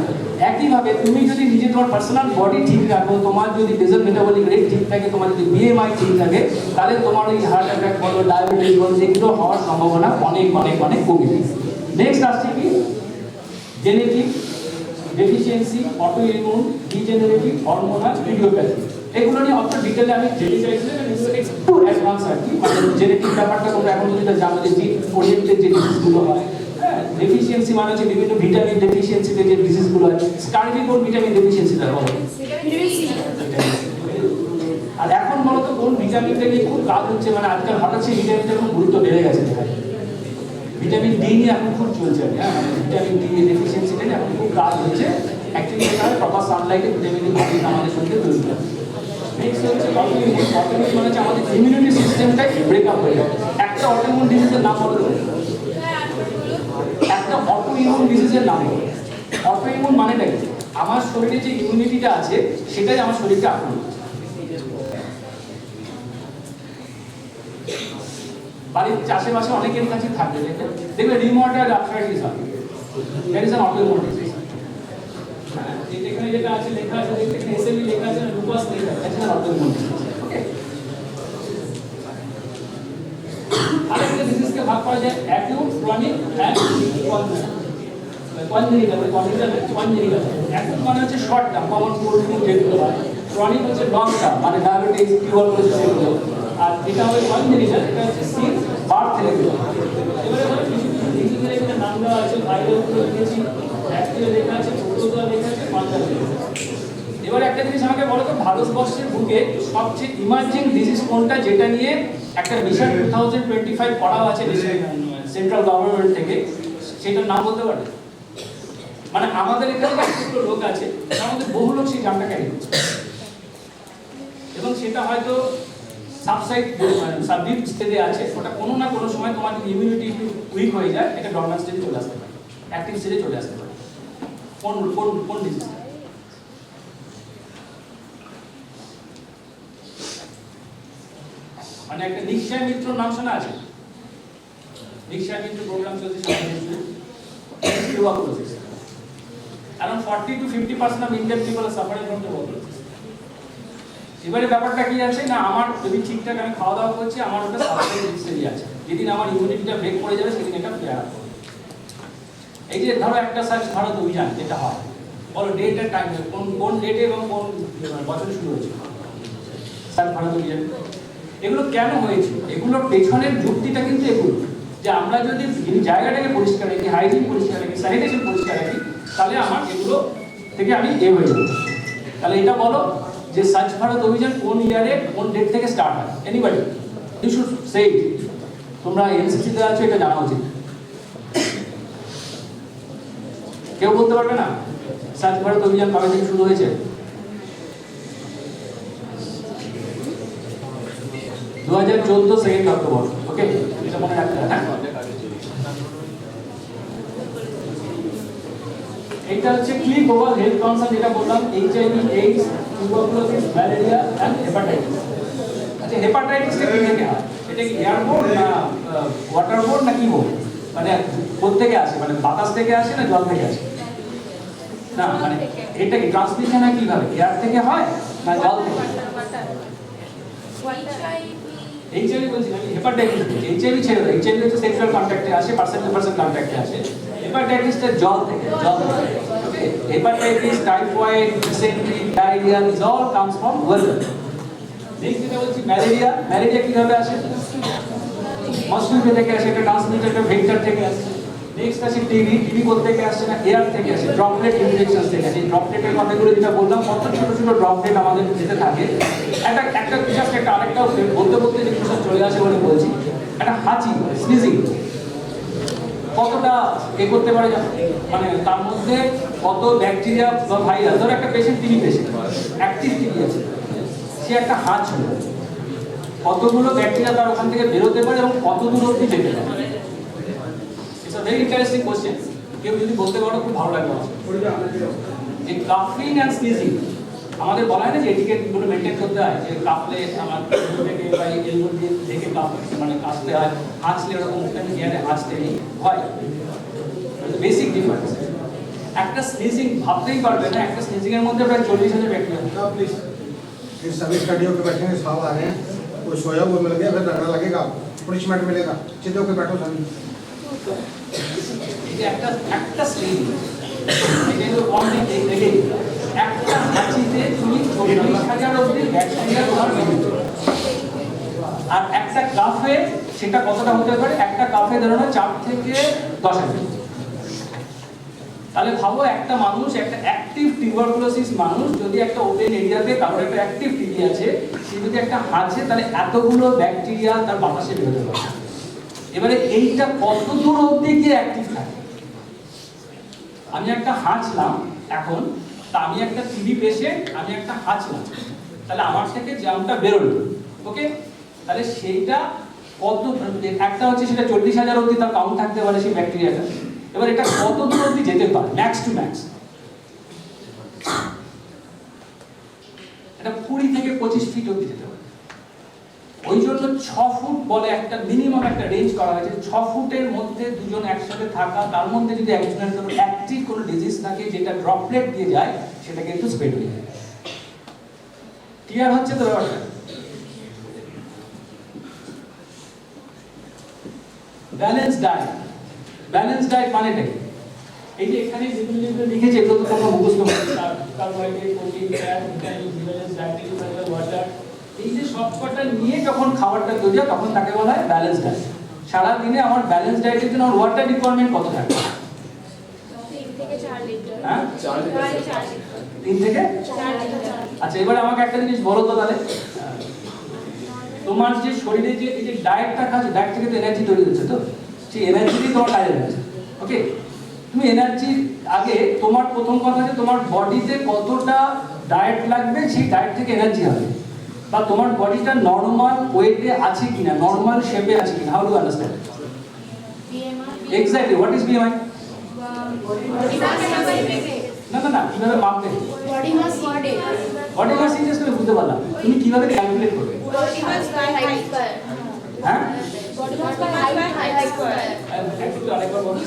একইভাবে তুমি যদি নিজে তোমার পার্সোনাল বডি ঠিক রাখো, তোমার যদি বেসল মেটাবলিক রেট ঠিক থাকে, তোমার যদি বিএমআই ঠিক থাকে, তাহলে তোমার ওই হার্ট অ্যাটাক বলো, ডায়াবেটিস বলো, এগুলো হওয়ার সম্ভাবনা অনেক অনেক অনেক কমে যায়। নেক্সট আসছে কি? Genetic deficiency, autoimmune, degenerative, hormonal, idiopathy. এগুলো নিয়ে অত ডিটেইলে আমি যেতে চাইছিলাম, এগুলো একটু অ্যাডভান্স আর কি। মানে জেনেটিক ব্যাপারটা তোমরা এখন যদি জানো যে জিন ওরিয়েন্টেড যে ডিজিজগুলো হয়, হ্যাঁ, ডেফিসিয়েন্সি মানে হচ্ছে বিভিন্ন ভিটামিন ডেফিসিয়েন্সিতে যে ডিজিজগুলো হয়। স্কারভি কোন ভিটামিন ডেফিসিয়েন্সিটা বলো? আর এখন বলো তো কোন ভিটামিনটা নিয়ে খুব কাজ হচ্ছে? মানে আজকাল হঠাৎ সেই ভিটামিনটার খুব গুরুত্ব বেড়ে গেছে। ভিটামিন ডি নিয়ে এখন খুব চলছে, হ্যাঁ, ভিটামিন ডি ডেফিসিয়েন্সিটা নিয়ে এখন খুব কাজ হচ্ছে। অ্যাকচুয়ালি এটা প্রপার সানলাইটে ভিটামিন ডি আমাদের শরীরে তৈরি হয়। নেক্সট হচ্ছে অটোইমিউন। অটোইমিউন মানে হচ্ছে আমাদের ইমিউনিটি সিস্টেমটাই ব্রেকআপ হয়ে যায়। একটা অটোইমিউন ডিজিজের নাম বলো তো? একটা অটোইমিউন ডিজিজের নাম বলো। অটোইমিউন মানেটা কি? আমার শরীরে যে ইমিউনিটিটা আছে সেটাই আমার শরীরকে আক্রমণ করছে। বাড়ির চাষবাসে অনেকের কাছে থাকবে, দেখবে রিউমাটয়েড আর্থ্রাইটিস হয়, that is an autoimmune disease. এখানে যেটা আছে লেখা আছে, এখানে এসএমই লেখা আছে, লুপাস লেখা আছে, that is an autoimmune disease. Okay, আরেকটা ডিজিজকে ভাগ করা যায় acute, chronic and congenital. Acute মানে হচ্ছে short term, common cold flu যেগুলো হয়। ক্রনিক হচ্ছে লং টার্ম, মানে ডায়াবেটিস, টিউবারকুলোসিস এগুলো। আর এটা হবে কনজেনিটাল, এটা হচ্ছে সিন বার্থ থেকে। এবারে ধরো কিছু কিছু ডিজিজের এখানে নাম দেওয়া আছে, ভাইরাল লিখেছি, ব্যাকটেরিয়া লেখা আছে, প্রোটোজোয়া লেখা আছে, ফাঙ্গাস লেখা আছে। এবার একটা জিনিস আমাকে বলো তো, ভারতবর্ষের বুকে সবচেয়ে ইমার্জিং ডিজিজ কোনটা, যেটা নিয়ে একটা মিশন 2025 করাও আছে সেন্ট্রাল গভর্নমেন্ট থেকে, সেটার নাম বলতে পারবে? মানে আমাদের এখানে একটু লোক আছে, তার মধ্যে বহু লোক সেই নামটা ক্যারি করছে, এবং সেটা হয়তো সাবসাইড সাবডিউড স্টেজে আছে। ওটা কোনো না কোনো সময় তোমার যদি ইমিউনিটি একটু উইক হয়ে যায়, এটা ডরম্যান্ট স্টেজে চলে আসতে পারে, অ্যাক্টিভ স্টেজে চলে আসতে পারে। কোন কোন কোন ডিজিজ? মানে একটা নিশ্চয় মিত্র নাম শোনা আছে? নিশ্চয় মিত্র প্রোগ্রাম চলছে tuberculosis. Around 40 to 50% of Indian people are suffering from tuberculosis. এবারে ব্যাপারটা কি আছে না, আমার যদি ঠিকঠাক আমি খাওয়া দাওয়া করছি, আমার ওটা সাবস্ট্রেট ডিজিজ আছে। যেদিন আমার ইমিউনিটিটা ব্রেক করে যাবে সেদিন এটা ফ্লেয়ার আপ হবে। এই যে ধরো একটা সার্চ ভারত অভিযান যেটা হয়, বলো ডেট আর টাইম, কোন ডেটে এবং কোন বছরে শুরু হয়েছে সার্চ ভারত অভিযান? এগুলো কেন হয়েছে? এগুলোর পেছনের যুক্তিটা কিন্তু এগুলো, যে আমরা যদি জায়গাটাকে পরিষ্কার রাখি, হাইজিন পরিষ্কার রাখি, স্যানিটেশন পরিষ্কার রাখি, তাহলে আমার এগুলো থেকে আমি হয়ে যাবো। তাহলে এটা বলো যে স্বচ্ছ ভারত অভিযান কোন ইয়ারে কোন ডেট থেকে স্টার্ট হয়? এনিবডি? ইউ শুড সে ইট। তোমরা এনসিসি তে আছো, এটা জানা উচিত। কেউ বলতে পারবে না স্বচ্ছ ভারত অভিযান কবে থেকে শুরু হয়েছে? 2014 2 অক্টোবর। ওকে, এটা মনে রাখতে হবে। হ্যাঁ, এটা হচ্ছে ক্লি গ্লোবাল হেলথ কনসার্ন, যেটা বললাম HIV, AIDS, tuberculosis, malaria and hepatitis. আচ্ছা, হেপাটাইটিসটা কি থেকে হয়? এটা কি এয়ারবোর্ন না ওয়াটারবোর্ন না কি বোর্ন? মানে কোথা থেকে আসে? মানে বাতাস থেকে আসে না জল থেকে আসে? না, মানে এটা কি ট্রান্সমিশন হয় কিভাবে? এয়ার থেকে হয় না জল থেকে? HIV বলছি না, হেপাটাইটিস। HIV ছেড়ে দাও, HIV হচ্ছে সেক্সুয়াল কন্ট্যাক্টে আসে, পারসন টু পারসন কন্ট্যাক্টে আসে। হেপাটাইটিসটা জল থেকে, জল থেকে। Okay, hepatitis, typhoid, dysentery, diarrhoea, this all comes from water. Next যেটা বলছি ম্যালেরিয়া। ম্যালেরিয়া কিভাবে আসে? মসকিটো থেকে আসে, এটা ট্রান্সমিটেড ভেক্টর থেকে আসে। নেক্সট আছে টিবি। টিবি কোথা থেকে আসে? না এয়ার থেকে আসে, ড্রপলেট ইনফেকশন থেকে আসে। ড্রপলেটের কথাগুলো যেটা বললাম, কত ছোট ছোট ড্রপলেট আমাদের যেতে থাকে। একটা জাস্ট একটা আরেকটাও বলতে বলতে যে কিছু চলে আসে বলে বলছি, একটা হাঁচি, স্নিজিং কতটা করতে পারে, মানে তার মধ্যে কত ব্যাকটেরিয়া বা ভাইরাস। ধরো একটা patient, TB patient, active TB আছে, সে একটা হাঁচি, কতগুলো ব্যাকটেরিয়া তার ওখান থেকে বেরোতে পারে এবং কত দূর অবধি যেতে পারে। It's a very interesting question. কেউ যদি বলতে পারো খুব ভালো লাগবে। যে কাফিং অ্যান্ড স্নিজিং, আমাদের বলা হয় না যে এটিকেট গুলো মেনটেন করতে হয়, যে কাফলে আমার থেকে বা এলবো দিয়ে থেকে কাফ মানে কাশতে হয়, হাঁচলে ওরকম মুখটা গিয়ে হাঁচতে নেই হয়। Basic difference. একটা স্নিজিং ভাবতেই পারবে না, একটা স্নিজিং এর মধ্যে প্রায় 40,000 ব্যাকটেরিয়া। प्लीज इन सभी स्टडियों के बैठेंगे, साहब आ रहे हैं, कोई सोया हुआ मिल गया, फिर झगड़ा लगेगा, पनिशमेंट मिलेगा, सीधे होकर बैठो सभी। এটা একটা স্নিজিং, এটা হলো অনেক দেখে একটা হাঁচিতে তুমি 40,000 অবধি ব্যাকটেরিয়া তোমার বেরোবে। আর একটা কাফে সেটা কতটা হতে পারে? একটা কাফে ধরো 4 থেকে 10,000। তাহলে ভাবো একটা মানুষ, একটা অ্যাক্টিভ টিউবারকুলোসিস মানুষ, যদি একটা ওপেন এরিয়াতে কারোর একটা অ্যাক্টিভ টিবি আছে, সে যদি একটা হাঁচে, তাহলে এতগুলো ব্যাকটেরিয়া তার বাতাসে বেরোতে পারে। এবারে এইটা কত দূর অবধি গিয়ে অ্যাক্টিভ থাকে? আমি একটা হাঁচলাম এখন, তা আমি একটা টিবি পেশেন্ট, আমি একটা হাঁচলাম, তাহলে আমার থেকে জার্মটা বেরোলো। ওকে, তাহলে সেইটা কত, একটা হচ্ছে সেটা 40,000 অবধি তার কাউন্ট থাকতে পারে সেই ব্যাকটেরিয়াটা। এবার এটা কত দূর অবধি যেতে পারে? ম্যাক্স টু ম্যাক্স এটা 20 থেকে 25 ফিট অবধি যেতে পারে। ওই জন্য 6 ফুট বলে একটা মিনিমাম একটা রেঞ্জ করা হয়েছে। 6 ফুটের মধ্যে দুজন একসাথে থাকা, তার মধ্যে যদি একজনের কোনো অ্যাক্টিভ কোনো ডিজিজ থাকে যেটা ড্রপলেট দিয়ে যায়, সেটা কিন্তু স্প্রেড হয়ে যায়। ক্লিয়ার হচ্ছে তো ব্যাপারটা? Balance diet. ব্যালেন্স ডায়েট মানেটা কি? এই যে এখানে যেগুলো লিখেছে এগুলো তো তোমরা মুখস্থ করতে, carbohydrate, protein, fat, vitamin, minerals, dietary mineral, water, এই যে সবকটা নিয়ে যখন খাবারটা তৈরি হয় তখন তাকে বলা হয় ব্যালেন্স ডায়েট। সারা দিনে আমার ব্যালেন্স ডায়েটের জন্য আমার ওয়াটার রিকোয়ারমেন্ট কত থাকে? 3 থেকে 4 লিটার। হ্যাঁ, 4 লিটার। 3 থেকে 4 লিটার। আচ্ছা, এবার আমাকে একটা জিনিস বলো তো, তাহলে তোমার যে শরীরে যে এই যে ডায়েটটা খাচ্ছ, ডায়েট থেকে তো এনার্জি তৈরি হচ্ছে, তো সেই এনার্জিটি তোমার কাজে লাগছে। ওকে, তুমি এনার্জি আগে তোমার প্রথম কথা যে তোমার বডিতে কতটা ডায়েট লাগবে, সেই ডায়েট থেকে এনার্জি হবে, বা তোমার বডিটা নরমাল ওয়েটে আছে কিনা, নরমাল শেপে আছে কিনা। How do understand? BMI। Exactly, what is BMI? Body mass index. না না না, কিভাবে মাপবে? Body mass index. Body mass index তুমি বুঝতে পারলাম, তুমি কিভাবে ক্যালকুলেট করবে? Body mass by height square. হ্যাঁ, body mass by height square. একটু আরেকবার বলো।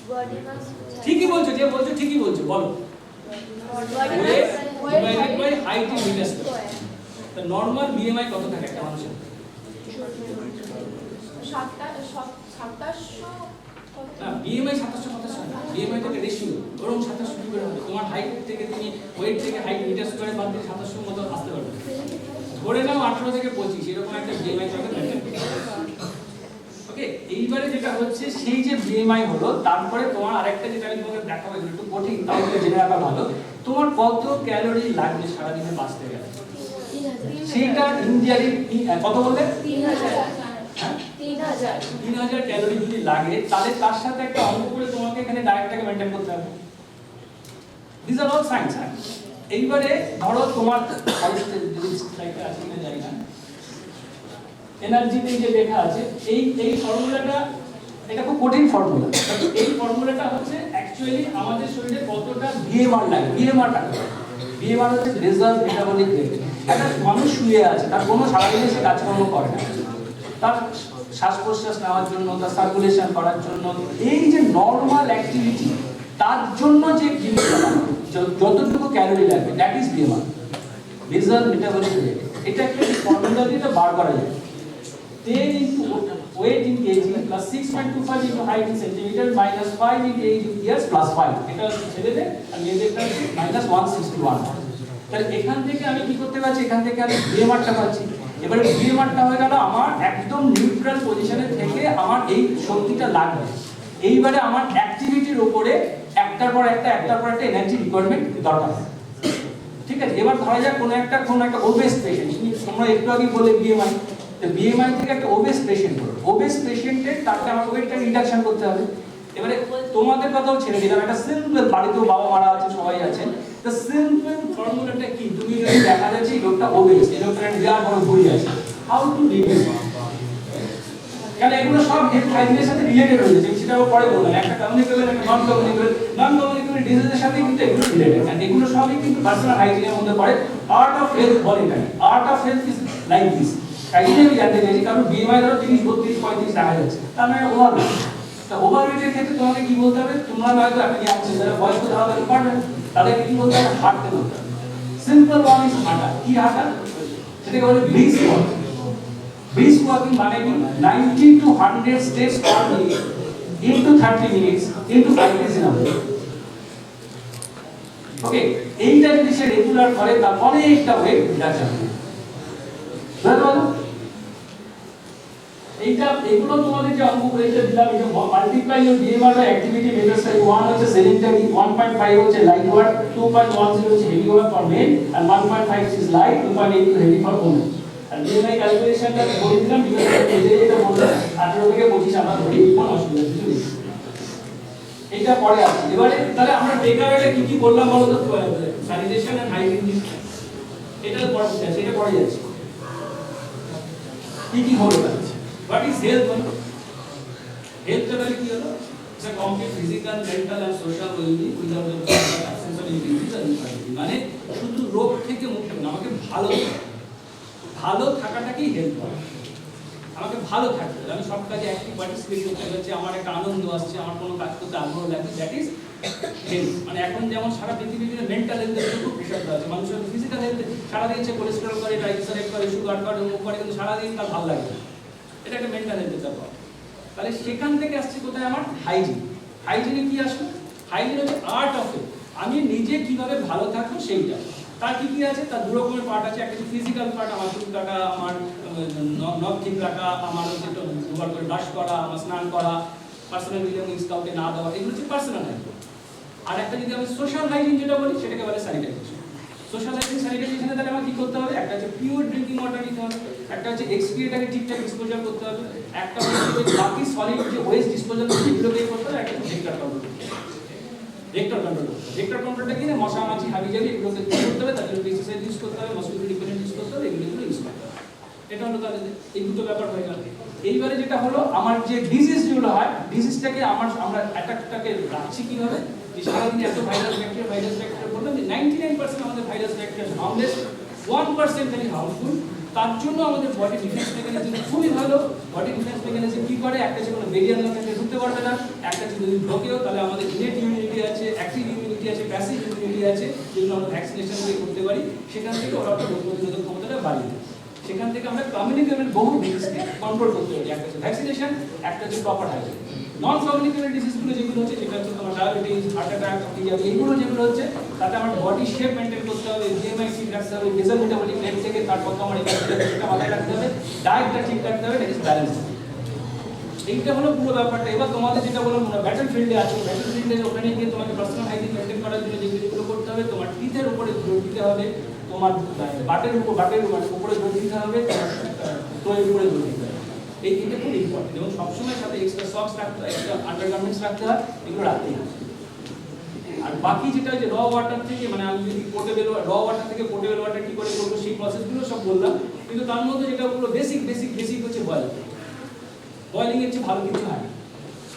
বডি মাস ঠিকই বলছো, যে বলছো ঠিকই বলছো, বলো। Body weight mass divided by height in metre square. তো নরমাল BMI কত থাকে একটা মানুষের? 2700 না, BMI 2700 না, BMI তো একটা রেশিও, ওরকম 2700 কি করে হবে? তোমার হাইট থেকে তুমি ওয়েট থেকে হাইট মিটার স্কয়ার বাদ দিয়ে 2700 মতো আসতে পারবে। ধরে নাও 18 থেকে 25, এরকম একটা BMI থাকে। ওকে, এইবারে যেটা হচ্ছে সেই যে BMI হলো, তারপরে তোমার আরেকটা যেটা আমি তোমাকে দেখাবো, এগুলো একটু কঠিন, তাও একটু জেনে রাখা ভালো। তোমার কত ক্যালোরি লাগবে সারাদিনে বাঁচতে গেলে, সেইটা ইন্ডিয়ারি কত বললে? 3000। হ্যাঁ, 3000। 3000 ক্যালোরি যদি লাগে, তাহলে তার সাথে একটা অঙ্ক করে তোমাকে এখানে ডায়েটটাকে মেইনটেইন করতে হবে। This are all science. এইবারে ধরো তোমার যদি স্লাইডটা আছে কিনা জানি না, এনার্জিতে যে লেখা আছে এই ফর্মুলাটা, এটা খুব কঠিন ফর্মুলা। এই ফর্মুলাটা হচ্ছে অ্যাকচুয়ালি আমাদের শরীরে কতটা বিএমআর লাগে। বিএমআর হচ্ছে বেসাল মেটাবলিক রেট। একটা মানুষ শুয়ে আছে, তার কোনো সারাদিনে সে কাজকর্ম করে না, তার শ্বাস প্রশ্বাস নেওয়ার জন্য, তার সার্কুলেশন করার জন্য, এই যে নর্মাল অ্যাক্টিভিটি, তার জন্য যে জিনিসটা যতটুকু ক্যালোরি লাগবে, that is BMR, basal metabolic rate. এটা একটা ফর্মুলা দিয়ে এটা বার করা যায়। 10 into weight in kg plus 6.25 into height in centimeter minus 5 in age in years plus 5, এটা ছেলেদের আর মেয়েদেরটা হচ্ছে -161। তাহলে এখান থেকে আমি কি করতে পারছি, এখান থেকে আমি বিএমআরটা পাচ্ছি। এবারে বিএমআরটা হয়ে গেল আমার একদম নিউট্রাল পজিশনে থেকে আমার এই শক্তিটা লাগবে। এইবারে আমার অ্যাক্টিভিটির উপরে একটার পর একটা এনার্জি রিকোয়ারমেন্ট দরকার। ঠিক আছে, এবার ধরা যাক কোনো একটা ওবেস পেশেন্ট, তোমরা একটু আগে বলে বিএমআই, তো বিএমআই থেকে একটা ওবেস পেশেন্ট হলো, ওবেস পেশেন্টের তাকে আমার ওয়েটটা রিডাকশন করতে হবে। এবারে তোমাদের কথাও ছেড়ে দিলাম, একটা সিম্পল, বাড়িতেও বাবা মারা আছে, সবাই আছে, তো সিম্পল ফর্মুলাটা কি, তুমি যদি দেখা যাচ্ছে এই লোকটা ওবেস, এই লোকটা বিরাট বড় ভুঁড়ি আছে, হাউ টু রিডিউস, কারণ এগুলো সব হেলথ হাইজিনের সাথে রিলেটেড হয়ে যাচ্ছে। সেটাও পরে বললাম, একটা কমিউনিকেবল, একটা নন কমিউনিকেবল ডিজিজের সাথে কিন্তু এগুলো রিলেটেড, কারণ এগুলো সবই কিন্তু পার্সোনাল হাইজিনের মধ্যে পড়ে। আর্ট অফ হেলথ বলে না, art of health is like this. তাই আমি জানতে চাইছি, কারণ বিএমআই ধরো 30, 32, 35 দেখা যাচ্ছে, তার মানে ওভারওয়েট। তা ওভারওয়েটের ক্ষেত্রে তোমাকে কি বলতে হবে, তোমরা হয়তো আপনি আছেন যারা বয়স্ক ধারা পারবেন, তাদেরকে কি বলতে হবে, হাঁটতে বলতে হবে। সিম্পল ওয়ান ইজ হাঁটা। কি হাঁটা? সেটাকে বলে ব্রিস্ক ওয়াক। Brisk walking মানে কি 90 to 100 steps per day into 30 minutes into 5 days in a week. ওকে, এইটা যদি সে রেগুলার করে তার অনেকটা ওয়েট রিডাকশন হবে। বুঝতে এইটা এগুলো তোমাদের যে অঙ্ক করেছে দিলাম, এটা multiply your BMR by activity measures by 1 হচ্ছে সেডেন্টারি, 1.5 হচ্ছে লাইট ওয়ার্ক, 2.10 হচ্ছে heavy work for men, and 1.5 is light, 2.8 heavy for women. আর বিএমআই ক্যালকুলেশনটা আমি বলে দিলাম, বিকজ এটা বললাম 18 থেকে 25 আমরা ধরি, কোনো অসুবিধা কিছু নেই। এটা পরে আসছে। এবারে তাহলে আমরা টেকআওয়েটা কি কি বললাম বলো তো, স্যানিটেশন এন্ড হাইজিন, এটা পরে আছে, এটা পরে যাচ্ছে। কি কি হলো তাহলে? What is health? Health তাহলে কি হলো? It's a complete physical, mental and social well-being without the absence of disease or infirmity. মানে শুধু রোগ থেকে মুক্ত না, আমাকে ভালো থাকাটাকেই হেলথ বলে। আমাকে ভালো থাকতে হবে, আমি সব কাজে অ্যাক্টিভ পার্টিসিপেট করতে পারছি, আমার একটা আনন্দ আসছে, আমার কোনো কাজ করতে আগ্রহ লাগছে, দ্যাট ইজ হেলথ। মানে এখন যেমন সারা পৃথিবীর জন্য মেন্টাল হেলথের উপর প্রেশার দেওয়া আছে, মানুষের ফিজিক্যাল হেলথ সারাদিন সে কোলেস্টেরল করে, ট্রাইগ্লিসারাইড করে, সুগার করে, অমুক করে, কিন্তু সারাদিন তার ভালো লাগে না। এটা একটা মেন্টাল হেলথের ব্যাপার। তাহলে সেখান থেকে আসছে কোথায় আমার হাইজিন। হাইজিনে কি আসলো? হাইজিন হচ্ছে আর্ট অফ হেলথ, আমি নিজে কিভাবে ভালো থাকবো সেইটা। তার কি কি আছে? তার দু রকমের পার্ট আছে। একটা ফিজিক্যাল পার্ট, আমার চুল কাটা, আমার নখ ঠিক রাখা, আমার হচ্ছে দুবার করে ব্রাশ করা, আমার স্নান করা, পার্সোনাল বিলিয়নিংস কাউকে না দেওয়া, এগুলো হচ্ছে পার্সোনাল হাইজিন। আর একটা যদি আমি সোশ্যাল হাইজিন যেটা বলি, সেটাকে বলে স্যানিটাইজেশন। সোশ্যাল হাইজিন, স্যানিটাইজেশনে তাহলে আমার কি করতে হবে? একটা হচ্ছে পিওর ড্রিঙ্কিং ওয়াটার নিতে হবে, একটা হচ্ছে এক্সপিরিটাকে ঠিকঠাক ডিসপোজাল করতে হবে, একটা হচ্ছে বাকি সলিড যে ওয়েস্ট ডিসপোজাল সেগুলোকে করতে হবে, একটা হচ্ছে ভেক্টর কন্ট্রোল করতে হবে। ভেক্টর কন্ট্রোল, ভেক্টর কন্ট্রোলটা কি না, মশা মাছি হাবিজাবি এগুলোকে করতে হবে, তাদের পেস্টিসাইড ইউজ করতে হবে, মসকিটো রিপেলেন্ট ইউজ করতে হবে, এগুলো ইউজ করতে হবে। এটা হলো তাহলে এই দুটো ব্যাপার হয়ে গেল। এইবারে যেটা হলো, আমার যে ডিজিজ যেগুলো হয়, ডিজিজটাকে আমরা অ্যাটাকটাকে রাখছি কিভাবে? যে সারাদিন এত ভাইরাস ব্যাকটেরিয়া বললাম যে 99% আমাদের virus bacteria harmless, 1% very harmful. তার জন্য আমাদের বডি ডিফেন্স মেকানিজম খুবই ভালো। বডি ডিফেন্স মেকানিজম কি করে? একটা যে কোনো ভেরিয়ান্ট আমাকে ঢুকতে পারবে না, একটা যদি ঢোকেও তাহলে আমাদের ইনেট ইমিউনিটি আছে, অ্যাক্টিভ ইমিউনিটি আছে, প্যাসিভ ইমিউনিটি আছে, যেগুলো আমরা ভ্যাকসিনেশন দিয়ে করতে পারি। সেখান থেকে ওরা একটা রোগ প্রতিরোধক ক্ষমতাটা বাড়িয়ে দেয়। সেখান থেকে আমরা কমিউনিকেবল বহু ডিজিজকে কন্ট্রোল করতে পারি। একটা হচ্ছে ভ্যাকসিনেশন, একটা হচ্ছে প্রপার হাইজিন। নন কমিউনিকেবল ডিজিজগুলো যেগুলো হচ্ছে, সেটা হচ্ছে তোমার ডায়াবেটিস, হার্ট অ্যাটাক, এইগুলো যেগুলো হচ্ছে, তাতে আমার বডি শেপ মেনটেন করতে হবে, বিএমআই ঠিক রাখতে হবে, বেসাল মেটাবলিক রেট থেকে তার কত আমার সেটা মাথায় রাখতে হবে, ডায়েটটা ঠিক রাখতে হবে, দ্যাট ইজ ব্যালেন্স। এইটা হলো পুরো ব্যাপারটা। এবার তোমাদের যেটা বললাম, তোমরা ব্যাটল ফিল্ডে আছো, ব্যাটল ফিল্ডে ওখানে গিয়ে তোমাকে পার্সোনাল হাইজিন মেনটেন করার জন্য যেগুলো করতে হবে, তোমার টিথের উপরে জোর দিতে হবে, তোমার বাটের উপরে জোর দিতে হবে, তোয়ের উপরে জোর দিতে হবে। এইটা খুব ইম্পর্টেন্ট, এবং সবসময় সাথে এক্সট্রা সক্স রাখতে হয়, এক্সট্রা আন্ডারগার্মেন্টস রাখতে হয়, এগুলো রাখতেই হবে। আর বাকি যেটা যে র ওয়াটার থেকে মানে আমি যদি পোর্টেবল র ওয়াটার থেকে পোর্টেবল ওয়াটার কি করে করবো সেই প্রসেসগুলো সব বললাম, কিন্তু তার মধ্যে যেটা পুরো বেসিক হচ্ছে বয়েলিং। বয়েলিং এর চেয়ে ভালো কিছু হয় না।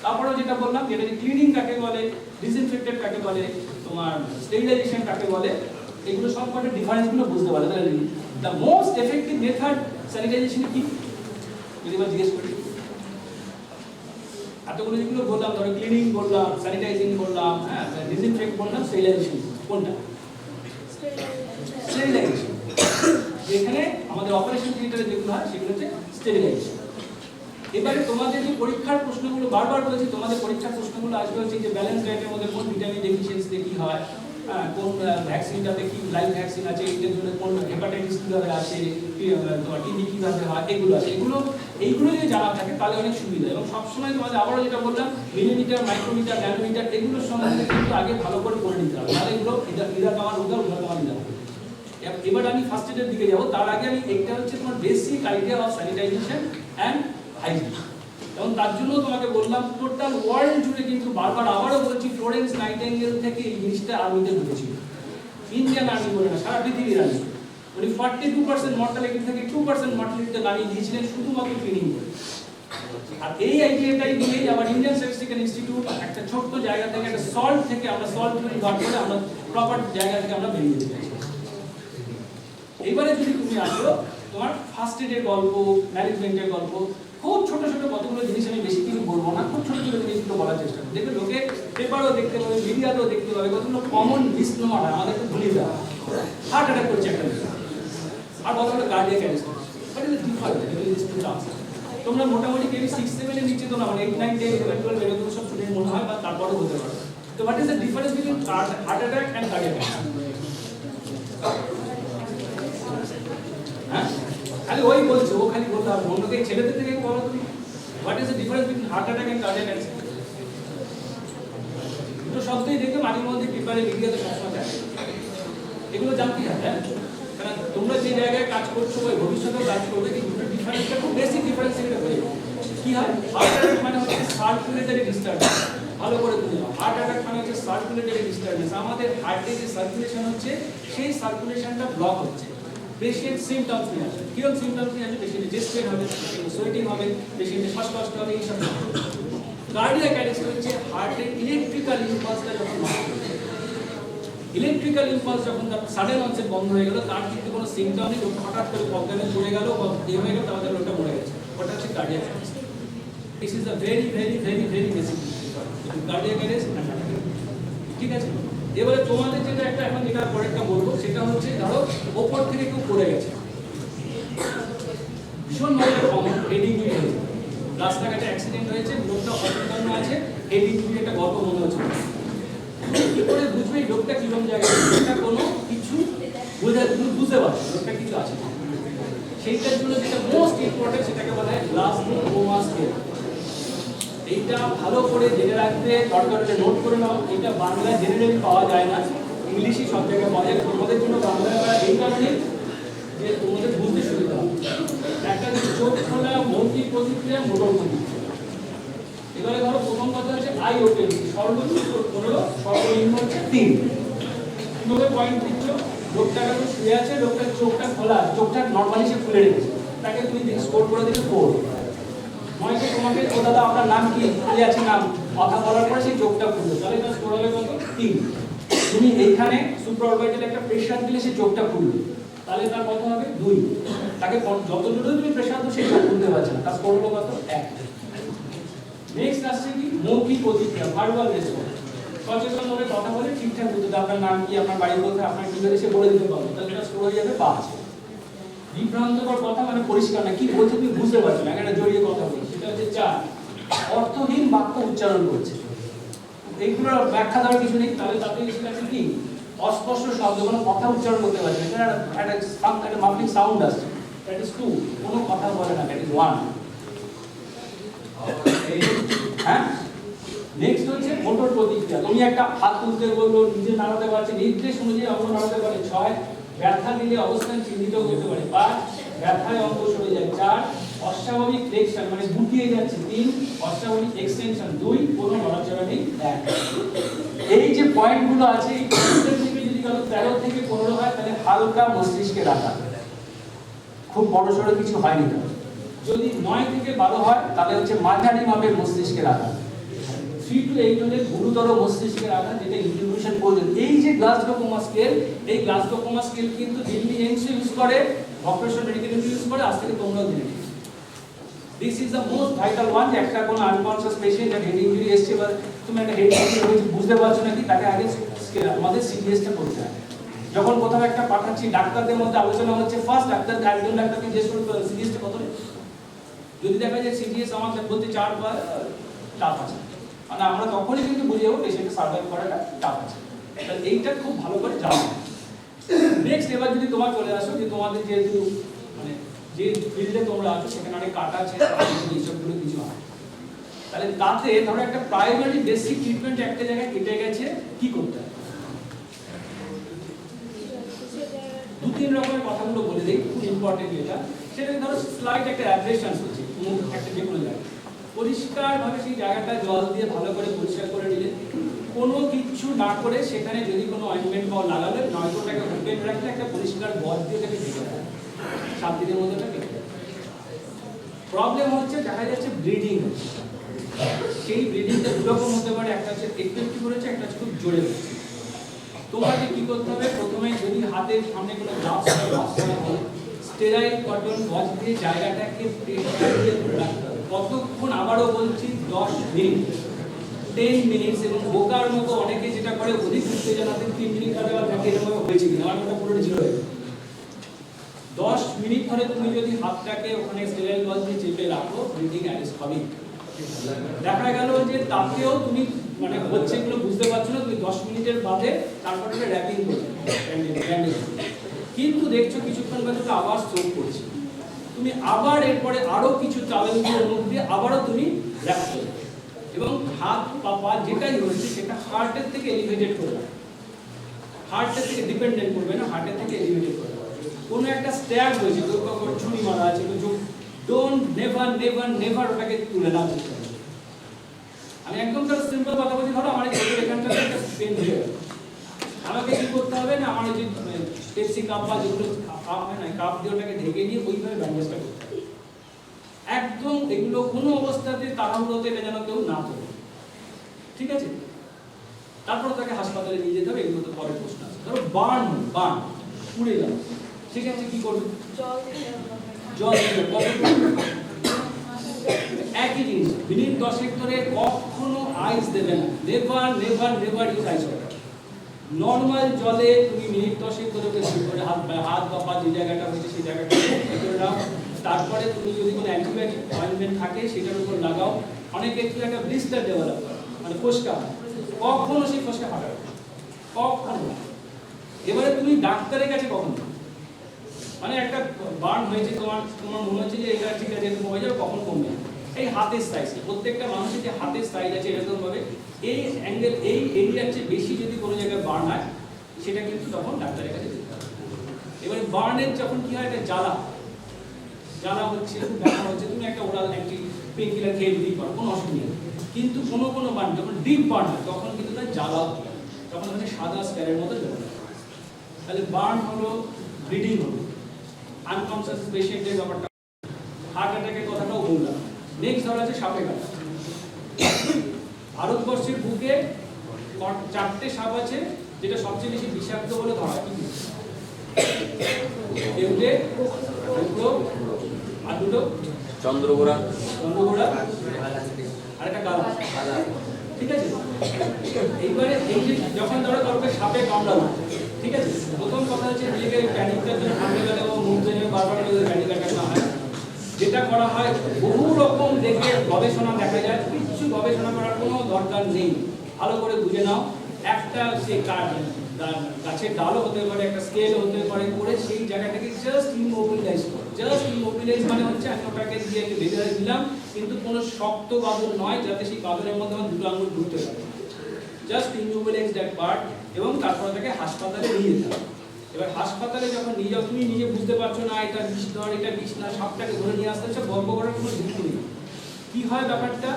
তারপরেও যেটা বললাম যেটা যে ক্লিনিং কাকে বলে, ডিসইনফেক্টেড কাকে বলে, তোমার স্টেরিলাইজেশন কাকে বলে, এগুলো সব কটা ডিফারেন্সগুলো বুঝতে পারবে। তাহলে the most effective method sanitisation কি যদি বা জিজ্ঞেস করি, এতগুলো যেগুলো বললাম, ধরো ক্লিনিং বললাম, স্যানিটাইজিং বললাম, হ্যাঁ ডিসইনফেক্ট বললাম, স্টেরিলাইজেশন কোনটা? স্টেরিলাইজেশন। এখানে আমাদের অপারেশন থিয়েটারে যেগুলো হয় সেগুলো হচ্ছে স্টেরিলাইজেশন। এবারে তোমাদের যে পরীক্ষার প্রশ্নগুলো বারবার বলেছি, তোমাদের পরীক্ষার প্রশ্নগুলো আসবে হচ্ছে যে ব্যালেন্স ডায়েটের মধ্যে কোন ভিটামিন ডেফিসিয়েন্সিতে কি হয়, কোন ভ্যাকসিনটাতে কি লাইভ ভ্যাকসিন আছে, এটার জন্য কোন হেপাটাইটিস কিভাবে আসে, তোমার টিবি কিভাবে হয়, এগুলো আছে। এইগুলো যদি জানা থাকে তাহলে অনেক সুবিধা। এবং সবসময় তোমাদের আবারও যেটা বললাম, মিলিমিটার, মাইক্রোমিটার, ন্যানোমিটার এগুলোর সম্বন্ধে কিন্তু আগে ভালো করে পড়ে নিতে হবে, তাহলে এগুলো ইদা কামান উদার হবে। এবার আমি ফার্স্ট এডের দিকে যাবো, তার আগে আমি একটা হচ্ছে তোমার basic idea of sanitisation and hygiene. এবং তার জন্য তোমাকে বললাম টোটাল ওয়ার্ল্ড জুড়ে কিন্তু বারবার আবারও বলছি, ফ্লোরেন্স নাইটিঙ্গেল থেকে এই জিনিসটা আর্মিতে ঢুকেছিল। ইন্ডিয়ান আর্মি বলে না, সারা পৃথিবীর আর্মি। উনি 42% মর্টালিটি থেকে 2% মর্টালিটিতে নামিয়ে দিয়েছিলেন শুধুমাত্র ক্লিনিং করে। আর এই আইডিয়াটাই দিয়েই আবার ইন্ডিয়ান স্ট্যাটিস্টিক্যাল ইনস্টিটিউট একটা ছোট্ট জায়গা থেকে, একটা সল্ট থেকে আমরা সল্ট তৈরি বার করে আমরা প্রপার জায়গা থেকে আমরা বেরিয়ে যেতে চাই। এইবারে যদি তুমি আসো তোমার ফার্স্ট এডের গল্প, ম্যানেজমেন্টের গল্প, খুব ছোট ছোট কতগুলো জিনিস, আমি বেশি কিছু বলবো না, খুব ছোট ছোট জিনিসগুলো বলার চেষ্টা করি। দেখবে লোকে পেপারও দেখতে পাবে, মিডিয়াতেও দেখতে পাবে, কতগুলো কমন মিসনোমার হয় আমাদেরকে ভুলিয়ে দেওয়া। হার্ট অ্যাটাক করছে একটা লোক, আর কতগুলো কার্ডিয়াক অ্যারেস্ট করছে। But is different. তোমরা মোটামুটি কেউ 6-7 এর নিচে তো না, মানে 8-9-10 11-12 এরকম সব স্টুডেন্ট মনে হয়, বা তারপরেও হতে পারে। তো what is the difference between heart attack and cardiac arrest? হ্যাঁ, খালি ওই বলছে, ও খালি বলতে হবে, অন্যকে ছেলেদের থেকে বলো তুমি, what is the difference between heart attack and cardiac arrest? দুটো শব্দই দেখে মাঝে মধ্যে পেপারে মিডিয়াতে সবসময় থাকে, এগুলো জানতেই হবে। হ্যাঁ, কারণ তোমরা যে জায়গায় কাজ করছো বা ভবিষ্যতেও কাজ করবে, এই দুটো ডিফারেন্সটা খুব বেসিক ডিফারেন্স এখানে হয়ে যাবে। কি হয়? হার্ট অ্যাটাক মানে হচ্ছে সার্কুলেটরি ডিস্টারবেন্স। ভালো করে বুঝে নাও, হার্ট অ্যাটাক মানে হচ্ছে সার্কুলেটরি ডিস্টারবেন্স। আমাদের হার্টে যে সার্কুলেশন হচ্ছে, সেই সার্কুলেশনটা ব্লক হচ্ছে। পেশেন্ট সিমটমস নিয়ে আসে। কিরকম সিমটমস নিয়ে আসে? পেশেন্টের চেস্ট পেইন হবে, পেশেন্টের সোয়েটিং হবে, পেশেন্টের শ্বাসকষ্ট হবে, এইসব। কার্ডিয়াক অ্যারেস্ট হচ্ছে হার্টের ইলেকট্রিক্যাল ইম্পালসটা যখন ইলেকট্রিক্যাল ইম্পালস যখন তার সাডেন অনসেট বন্ধ হয়ে গেল, তার কিন্তু কোনো সিমটম নেই, হঠাৎ করে অজ্ঞানে পড়ে গেল বা এ হয়ে গেল, তাহলে লোকটা মরে গেছে। ওটা হচ্ছে cardiac arrest. This is a very very very very basic cardiac arrest. ঠিক আছে, এবারে তোমাদের যেটা একটা এখন যেটা পরেরটা বলবো, সেটা হচ্ছে ধরো ওপর থেকে কেউ পড়ে গেছে, ভীষণ ভাবে কমন হেড ইনজুরি হয়েছে, রাস্তাঘাটে অ্যাক্সিডেন্ট হয়েছে, লোকটা অচেতন আছে, হেড ইনজুরি একটা গল্প মনে হচ্ছে। কি করে বুঝবে এই লোকটা কিরকম জায়গায়? এটা কোনো কিছু বুঝতে পারছে লোকটা কিছু আছে, সেইটার জন্য যেটা মোস্ট ইম্পর্টেন্ট সেটাকে বলা হয় গ্লাসগো কোমা স্কেল। এইটা ভালো করে জেনে রাখতে দরকার হলে নোট করে নাও। এটা বাংলায় জেনারেলি পাওয়া যায় না, ইংলিশই সব জায়গায় পাওয়া যায়। তোমাদের জন্য বাংলায় এই কারণে যে তোমাদের বুঝতে সুবিধা হবে। একটা চোখ খোলা, মৌখিক প্রতিক্রিয়া, মোটর প্রতিক্রিয়া। এবারে ধরো প্রথম কথা হচ্ছে আই ওপেন, সর্বোচ্চ 15, সর্বনিম্ন হচ্ছে 3। কিভাবে পয়েন্ট দিচ্ছ? লোকটা যখন শুয়ে আছে, লোকটার চোখটা খোলা, চোখটা নর্মালি সে খুলে রেখেছে, তাকে তুমি স্কোর করে দিলে 4। নয়তো তোমাকে ও দাদা আপনার নাম কি, কি আছে নাম, কথা বলার পরে সেই চোখটা খুললো, তাহলে তার স্কোর হবে কত? 3। তুমি এইখানে সুপারঅরবিটালে একটা প্রেসার দিলে সে চোখটা খুলবে, তাহলে তার কত হবে? 2। তাকে যত জোরে তুমি প্রেসার দাও সে চোখ খুলতে পারছে না, তার স্কোর হলো কত? 1। নেক্সট আসছে কি? মৌখিক প্রতিক্রিয়া, ভার্বাল রেসপন্স। সচেতন ভাবে কথা বলে ঠিকঠাক বুঝতে, আপনার নাম কি, আপনার বাড়ি কোথায়, আপনার কি হয়েছে সে বলে দিতে পারবে, তাহলে তার স্কোর হয়ে যাবে 5। বিভ্রান্তকর কথা মানে পরিষ্কার না, কি বলছে তুমি বুঝতে পারছো না, একটা জড়িয়ে কথা বলছে, সেটা হচ্ছে 4। অর্থহীন বাক্য উচ্চারণ করছে, এইগুলোর ব্যাখ্যা দেওয়ার কিছু নেই, তাহলে তাতে সেটা কি? অস্পষ্ট শব্দ, কোনো কথা উচ্চারণ করতে পারছে না, একটা মাফলিং সাউন্ড আসছে, দ্যাট ইজ 2। কোনো কথা বলে না, দ্যাট ইজ 1। হ্যাঁ, নেক্সট হচ্ছে মোটর প্রতিক্রিয়া। তুমি একটা হাত তুলতে বললো, নিজে নাড়াতে পারছে, নির্দেশ অনুযায়ী অঙ্গ নাড়াতে পারে। 6। ব্যথা দিলে অবস্থান চিহ্নিত করতে পারে। 5। ব্যথায় অঙ্গ সরে যায়। 4। অস্বাভাবিক ফ্লেকশন মানে গুটিয়ে যাচ্ছে। 3। অস্বাভাবিক এক্সটেনশন। 2। কোনো নড়াচড়া নেই। 1। এই যে পয়েন্টগুলো আছে এই পয়েন্টের থেকে যদি কারো 13 থেকে 15 হয় তাহলে হালকা মস্তিষ্কের আঘাত, খুব বড়সড় কিছু হয়নি। যদি 9 থেকে 12 হয় তাহলে হচ্ছে মাঝারি মাপের মস্তিষ্কের আঘাত, 3 to 8 হলে গুরুতর মস্তিষ্কের আঘাত, যেটা ইনটিউশন প্রয়োজন। এই যে গ্লাসগো কোমা স্কেল, এই গ্লাসগো কোমা স্কেল কিন্তু দিল্লি এইমস ইউজ করে, অপারেশন মেডিকেল ইউজ করে, আজ থেকে তোমরাও জেনে নিও। This is the most vital one, যে একটা কোনো আনকনসিয়াস পেশেন্ট যার হেড ইনজুরি এসছে বা তুমি একটা হেড ইনজুরি হয়েছে বুঝতে পারছো নাকি, তাকে আগে আমাদের সিরিয়াসটা করতে হয়। যখন কোথাও একটা পাঠাচ্ছি ডাক্তারদের মধ্যে আলোচনা হচ্ছে, ফার্স্ট ডাক্তার একজন ডাক্তারকে জিজ্ঞেস করতে হবে সিরিয়াসটা কত রে, যদি দেখা যায় সিরিয়াস আমাদের বলতে 4 বা 4 আছে, মানে আমরা তখনই কিন্তু বুঝে যাবো পেশেন্টকে সার্ভাইভ করাটা টাফ আছে। তাহলে এইটা খুব ভালো করে জানো। নেক্সট এবার যদি তোমার চলে আসো যে তোমাদের যেহেতু মানে যে ফিল্ডে তোমরা আছো সেখানে অনেক কাটা আছে, এইসবগুলো কিছু হয়, তাহলে তাতে ধরো একটা প্রাইমারি বেসিক ট্রিটমেন্ট একটা জায়গায় কেটে গেছে, কি করতে হবে? 2-3 রকমের কথাগুলো বলে দিই, খুব ইম্পর্টেন্ট এটা। সেটা ধরো স্লাইড একটা অ্যাব্রেশন হচ্ছে মুখ একটা যে কোনো জায়গায়, পরিষ্কারভাবে সেই জায়গাটা জল দিয়ে ভালো করে পরিষ্কার করে নিলে, কোনো কিছু না করে সেখানে যদি কোনো অয়েন্টমেন্ট পাও লাগালে, নয়তো ওটাকে ওপেন রাখলে একটা পরিষ্কার গজ দিয়ে ওটাকে ঢেকে দেয়, 7 দিনের মধ্যে ওটা কেটে দেয়। প্রবলেম হচ্ছে দেখা যাচ্ছে ব্লিডিং হচ্ছে, সেই ব্লিডিংটা দুরকম হতে পারে, একটা হচ্ছে একটু করেছে, একটা হচ্ছে খুব জোরে হচ্ছে। তোমাকে কি করতে হবে? প্রথমে যদি হাতের সামনে কোনো গ্লাভস হয়, স্টেরাইল কটন গজ দিয়ে জায়গাটাকে প্রেসার দিয়ে ধরে রাখতে হবে। কতক্ষণ? আবারও বলছি 10 মিনিট, 10 মিনিটস। এবং বোকার মতো অনেকে যেটা করে, অধিক উত্তেজনাতে 3 মিনিট ধরে আবার থাকে, এরকম হয়েছে কিনা আমার ওটা পুরো জিরো হয়ে 10 মিনিট ধরে তুমি যদি হাতটাকে ওখানে স্টেরাইল গজ দিয়ে চেপে রাখো, ব্লিডিং অ্যারেস্ট হবে। দেখা গেল যে তাতেও তুমি মানে হচ্ছে এগুলো বুঝতে পারছো না, তুমি 10 মিনিটের বাদে তারপরে একটা র্যাপিং করছো, কিন্তু দেখছো কিছুক্ষণ বাদে তো আবার স্ট্রোক করছে, তুমি আবার এরপরে আরো কিছু চ্যালেঞ্জের মধ্যে আবারও তুমি র্যাপ করবে, এবং হাত পা যেটাই হচ্ছে সেটা হার্টের থেকে এলিভেটেড করবে, হার্টের থেকে ডিপেন্ডেন্ট করবে না, হার্টের থেকে এলিভেটেড করবে। কোনো একটা স্ট্যাব হয়েছে, তোর কখন ছুরি মারা আছে, ডোন্ট নেভার ওটাকে তুলে না দিতে হবে। আমি একদম তার সিম্পল কথা বলছি, ধরো আমার এই এখানটাতে একটা পেন হয়ে গেল, আমাকে কি করতে হবে না, আমার যে পেপসি কাপ বা যেগুলো কাপ হয় না, কাপ দিয়ে ওটাকে ঢেকে নিয়ে ওইভাবে ব্যান্ডেজটা করতে হবে। একদম এগুলো কোনো অবস্থাতে তাড়াহুড়োতে এটা যেন কেউ না করে, ঠিক আছে? তারপর তাকে হাসপাতালে নিয়ে যেতে হবে, এগুলো তো পরের প্রশ্ন আছে। ধরো বার্ন পুড়ে গেল, ঠিক আছে, কি করবে? জল দিলে একই জিনিস, মিনিট 10 ধরে কখনো আইস দেবে না, never use ice water. Normal জলে তুমি মিনিট 10 ধরে করে হাত বা পা যে জায়গাটা হয়েছে সেই জায়গাটা করে নাও। তারপরে তুমি যদি কোনো অ্যান্টিবায়োটিক অয়েন্টমেন্ট থাকে সেটার উপর লাগাও। অনেকে একটু একটা ব্লিস্টার ডেভেলপ করে, মানে ফোসকা, কখনো সেই ফোসকা ফাটাবে কখনো। এবারে তুমি ডাক্তারের কাছে কখন, মানে একটা বার্ন হয়েছে, তোমার মনে হচ্ছে যে এটা ঠিক আছে এরকম হয়ে যাবে, কখন কমবে? এই হাতের সাইজ, প্রত্যেকটা মানুষের যে হাতের সাইজ আছে এরকম ভাবে এই অ্যাঙ্গেল এই এরিয়ার চেয়ে বেশি যদি কোনো জায়গায় বার্ন হয়, সেটা কিন্তু তখন ডাক্তারের কাছে যেতে হবে। এবারে বার্নের যখন কি হয়, এটা জ্বালা হচ্ছে, খুব ব্যথা হচ্ছে, তুমি একটা ওরাল অ্যান্টি পেন কিলার খেয়ে দিতেই পারো, কোনো অসুবিধা নেই। কিন্তু কোনো বার্ন যখন ডিপ বার্ন হয় তখন কিন্তু তার জ্বালা, তখন হচ্ছে সাদা স্ক্যারের মতো জ্বালা। তাহলে বার্ন হলো, ব্লিডিং হলো, আনকনসিয়াস পেশেন্টের ব্যাপারটা, হার্ট অ্যাটাকের কথাটাও বললাম। নেক্সট ধরা আছে সাপে কাটা। ভারতবর্ষের বুকে 4টে সাপ আছে যেটা সবচেয়ে বেশি বিষাক্ত বলে ধরা হয়। কেউটে, আর দুটো চন্দ্রগোড়া আর একটা গালা, ঠিক আছে? এইবারে এই যে যখন ধরো কাউকে সাপে কামড়ালো, ঠিক আছে, প্রথম কথা হচ্ছে নিজেকে প্যানিকটার জন্য ঠান্ডা লাগে এবং মুখ জেনে বারবার প্যানিক অ্যাটাক না হয়। যেটা করা হয় বহু রকম দেখে গবেষণা দেখা যায়, কিছু গবেষণা করার কোনো দরকার নেই, ভালো করে বুঝে নাও। একটা সে গাছের ডালও হতে পারে, একটা স্কেল হতে পারে, করে সেই জায়গাটাকে জাস্ট ইমোবিলাইজ করো। জাস্ট ইমোবিলাইজ মানে হচ্ছে আমি ওটাকে দিয়ে বেঁধে দিলাম, কিন্তু কোনো শক্ত বাদল নয়, যাতে সেই বাদলের মধ্যে আমার দুটো আঙুল ঢুকতে পারে। জাস্ট ইমোবিলাইজ দ্যাট পার্ট, এবং তারপর তাকে হাসপাতালে নিয়ে যেতে হবে। এবার হাসপাতালে যখন নিয়ে যাও, তুমি নিজে বুঝতে পারছো না এটা বিষ ধর, এটা বিষ না, সাপটাকে ধরে নিয়ে আসতে হচ্ছে, গল্প করার কোনো যুক্তি নেই। কি হয় ব্যাপারটা,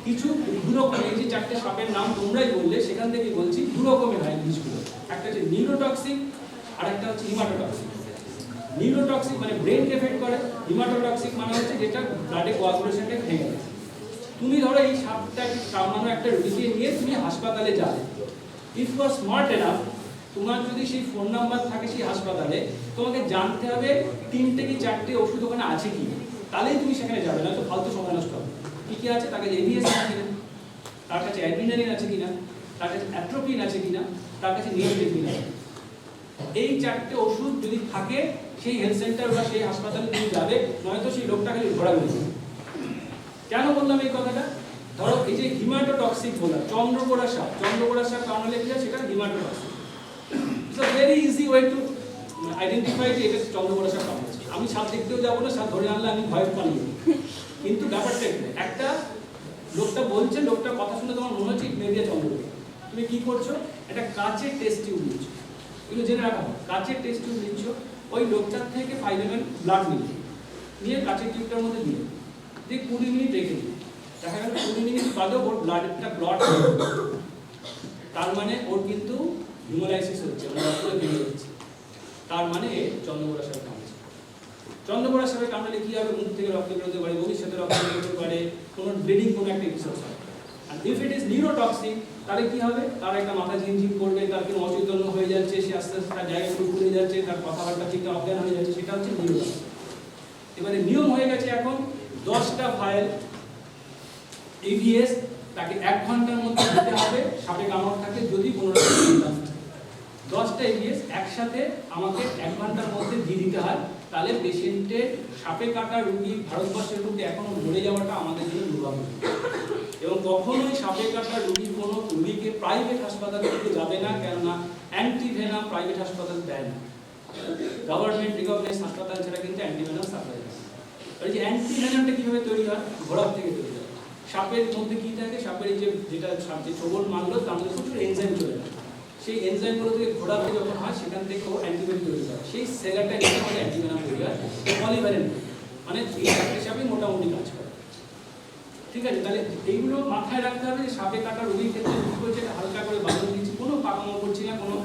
কিছু দু রকমের, এই যে চারটে সাপের নাম তোমরাই বললে সেখান থেকে বলছি, দু রকমের হয় ইলিশগুলো। একটা হচ্ছে নিউরোটক্সিক আর একটা হচ্ছে হিমাটোটক্সিক। নিউরোটক্সিক মানে ব্রেনকে এফেক্ট করে, হিমাটোটক্সিক মানে হচ্ছে যেটা ব্লাডে কোয়াগুলেশনকে ভেঙে দেয়। তুমি ধরো এই সাপটাকে কামড়ানো একটা রোগীকে নিয়ে তুমি হাসপাতালে যাবে, if you are smart enough, তোমার যদি সেই ফোন নাম্বার থাকে সেই হাসপাতালে, তোমাকে জানতে হবে 3টে কি 4টে ওষুধ ওখানে আছে কি, তাহলেই তুমি সেখানে যাবে, না তো ফালতু সময় নষ্ট হবে। কি কি আছে, তার কাছে এভিএস আছে কিনা, তার কাছে অ্যাড্রিনালিন আছে কিনা, তার কাছে অ্যাট্রোপিন আছে কিনা, তার কাছে নিওস্টিগমিন আছে। এই 4টে ওষুধ যদি থাকে সেই হেলথ সেন্টার বা সেই হাসপাতালে তুমি যাবে, নয়তো সেই লোকটা খালি ঘোরাবে। কেন বললাম এই কথাটা? ধরো এই যে হিমাটোটক্সিক বলা, চন্দ্রকোড়া সাপ কামড়ালে কি হয়, সেটা haematotoxic. It's a very easy way to identify যে এটা চন্দ্রকোড়া সাপ কামড়াচ্ছে। আমি সাপ দেখতেও যাবো না, সাপ ধরে আনলে আমি ভয় পালিয়ে। কিন্তু ব্যাপারটা একটা লোকটা বলছে, লোকটার কথা শুনে তোমার মনে হচ্ছে মেরিয়া চন্দ্রকোড়া, তুমি কি করছো, একটা কাচের টেস্ট টিউব নিচ্ছ, এগুলো জেনে রাখা হয়। কাচের টেস্ট টিউব নিচ্ছ, ওই লোকটার থেকে 5 ml ব্লাড নিয়ে কাচের টিউবটার মধ্যে দিয়ে 20 মিনিট রেখে দিই, দেখা গেল 20 মিনিট বাদেও ওর ব্লাডটা ক্লট, তার মানে ওর কিন্তু হিমোলাইসিস হচ্ছে, মানে রক্ত বেরিয়ে যাচ্ছে, তার মানে চন্দ্রকোড়া সাপে কামড়েছে। চন্দ্রকোড়া সাপে কামড়ালে কি হবে, মুখ থেকে রক্ত বেরোতে পারে, ভবিষ্যতে রক্ত বেরোতে পারে, কোনো ব্লিডিং কোনো একটা এপিসোড হয়। আর ইফ ইট ইজ নিউরোটক্সিক, তাহলে কি হবে, তার একটা মাথা ঝিমঝিম করবে, তার কোনো অচৈতন্য হয়ে যাচ্ছে, সে আস্তে আস্তে তার জায়গাগুলো ঘুরে যাচ্ছে, তার কথাবার্তা ঠিকঠাক অজ্ঞান হয়ে যাচ্ছে, সেটা হচ্ছে নিউরোটক্সিক। এবারে নিয়ম হয়ে গেছে এখন 10টা ভাইল এভিএস তাকে 1 ঘন্টার মধ্যে দিতে হবে, সাপে কামড় থাকে যদি কোনো রকম সিমটম থাকে। 10টা এভিএস একসাথে আমাকে 1 ঘন্টার মধ্যে দিয়ে দিতে হয়, তাহলে পেশেন্টের সাপে কাটা রোগী ভারতবর্ষের মধ্যে এখনো মরে যাওয়াটা আমাদের জন্য দুর্ভাগ্য। এবং কখনোই সাপে কাটা রোগীর কোনো রোগীকে প্রাইভেট হাসপাতালে দিতে যাবে না, কেননা অ্যান্টিভেনাম প্রাইভেট হাসপাতাল দেয় না। গভর্নমেন্ট রিকগনাইজ হাসপাতাল ছাড়া কিন্তু অ্যান্টিভেনাম সাপ্লাই হয়। আর এই যে অ্যান্টিভেনামটা কিভাবে তৈরি হয়, ঘোড়ার থেকে তৈরি হয়। সাপের মধ্যে কি থাকে, সাপের যে যেটা সাপ যে ছোবল মারলো তার মধ্যে প্রচুর এনজাইম চলে যায়, সেই এনজাইমগুলো থেকে ঘোড়াতে যখন হয় সেখান থেকে ও অ্যান্টিবডি তৈরি হয়, সেই সেগারটা নিয়ে আমাদের অ্যান্টিভেনাম তৈরি হয়, পলিভ্যালেন্ট, মানে এই সাপে মোটামুটি কাজ করে। ঠিক আছে, তাহলে এইগুলো মাথায় রাখতে হবে যে সাপে কাটা রোগীর ক্ষেত্রে কি করছে, হালকা করে বাঁধন দিচ্ছি, কোনো পাকামো করছি না, কোনো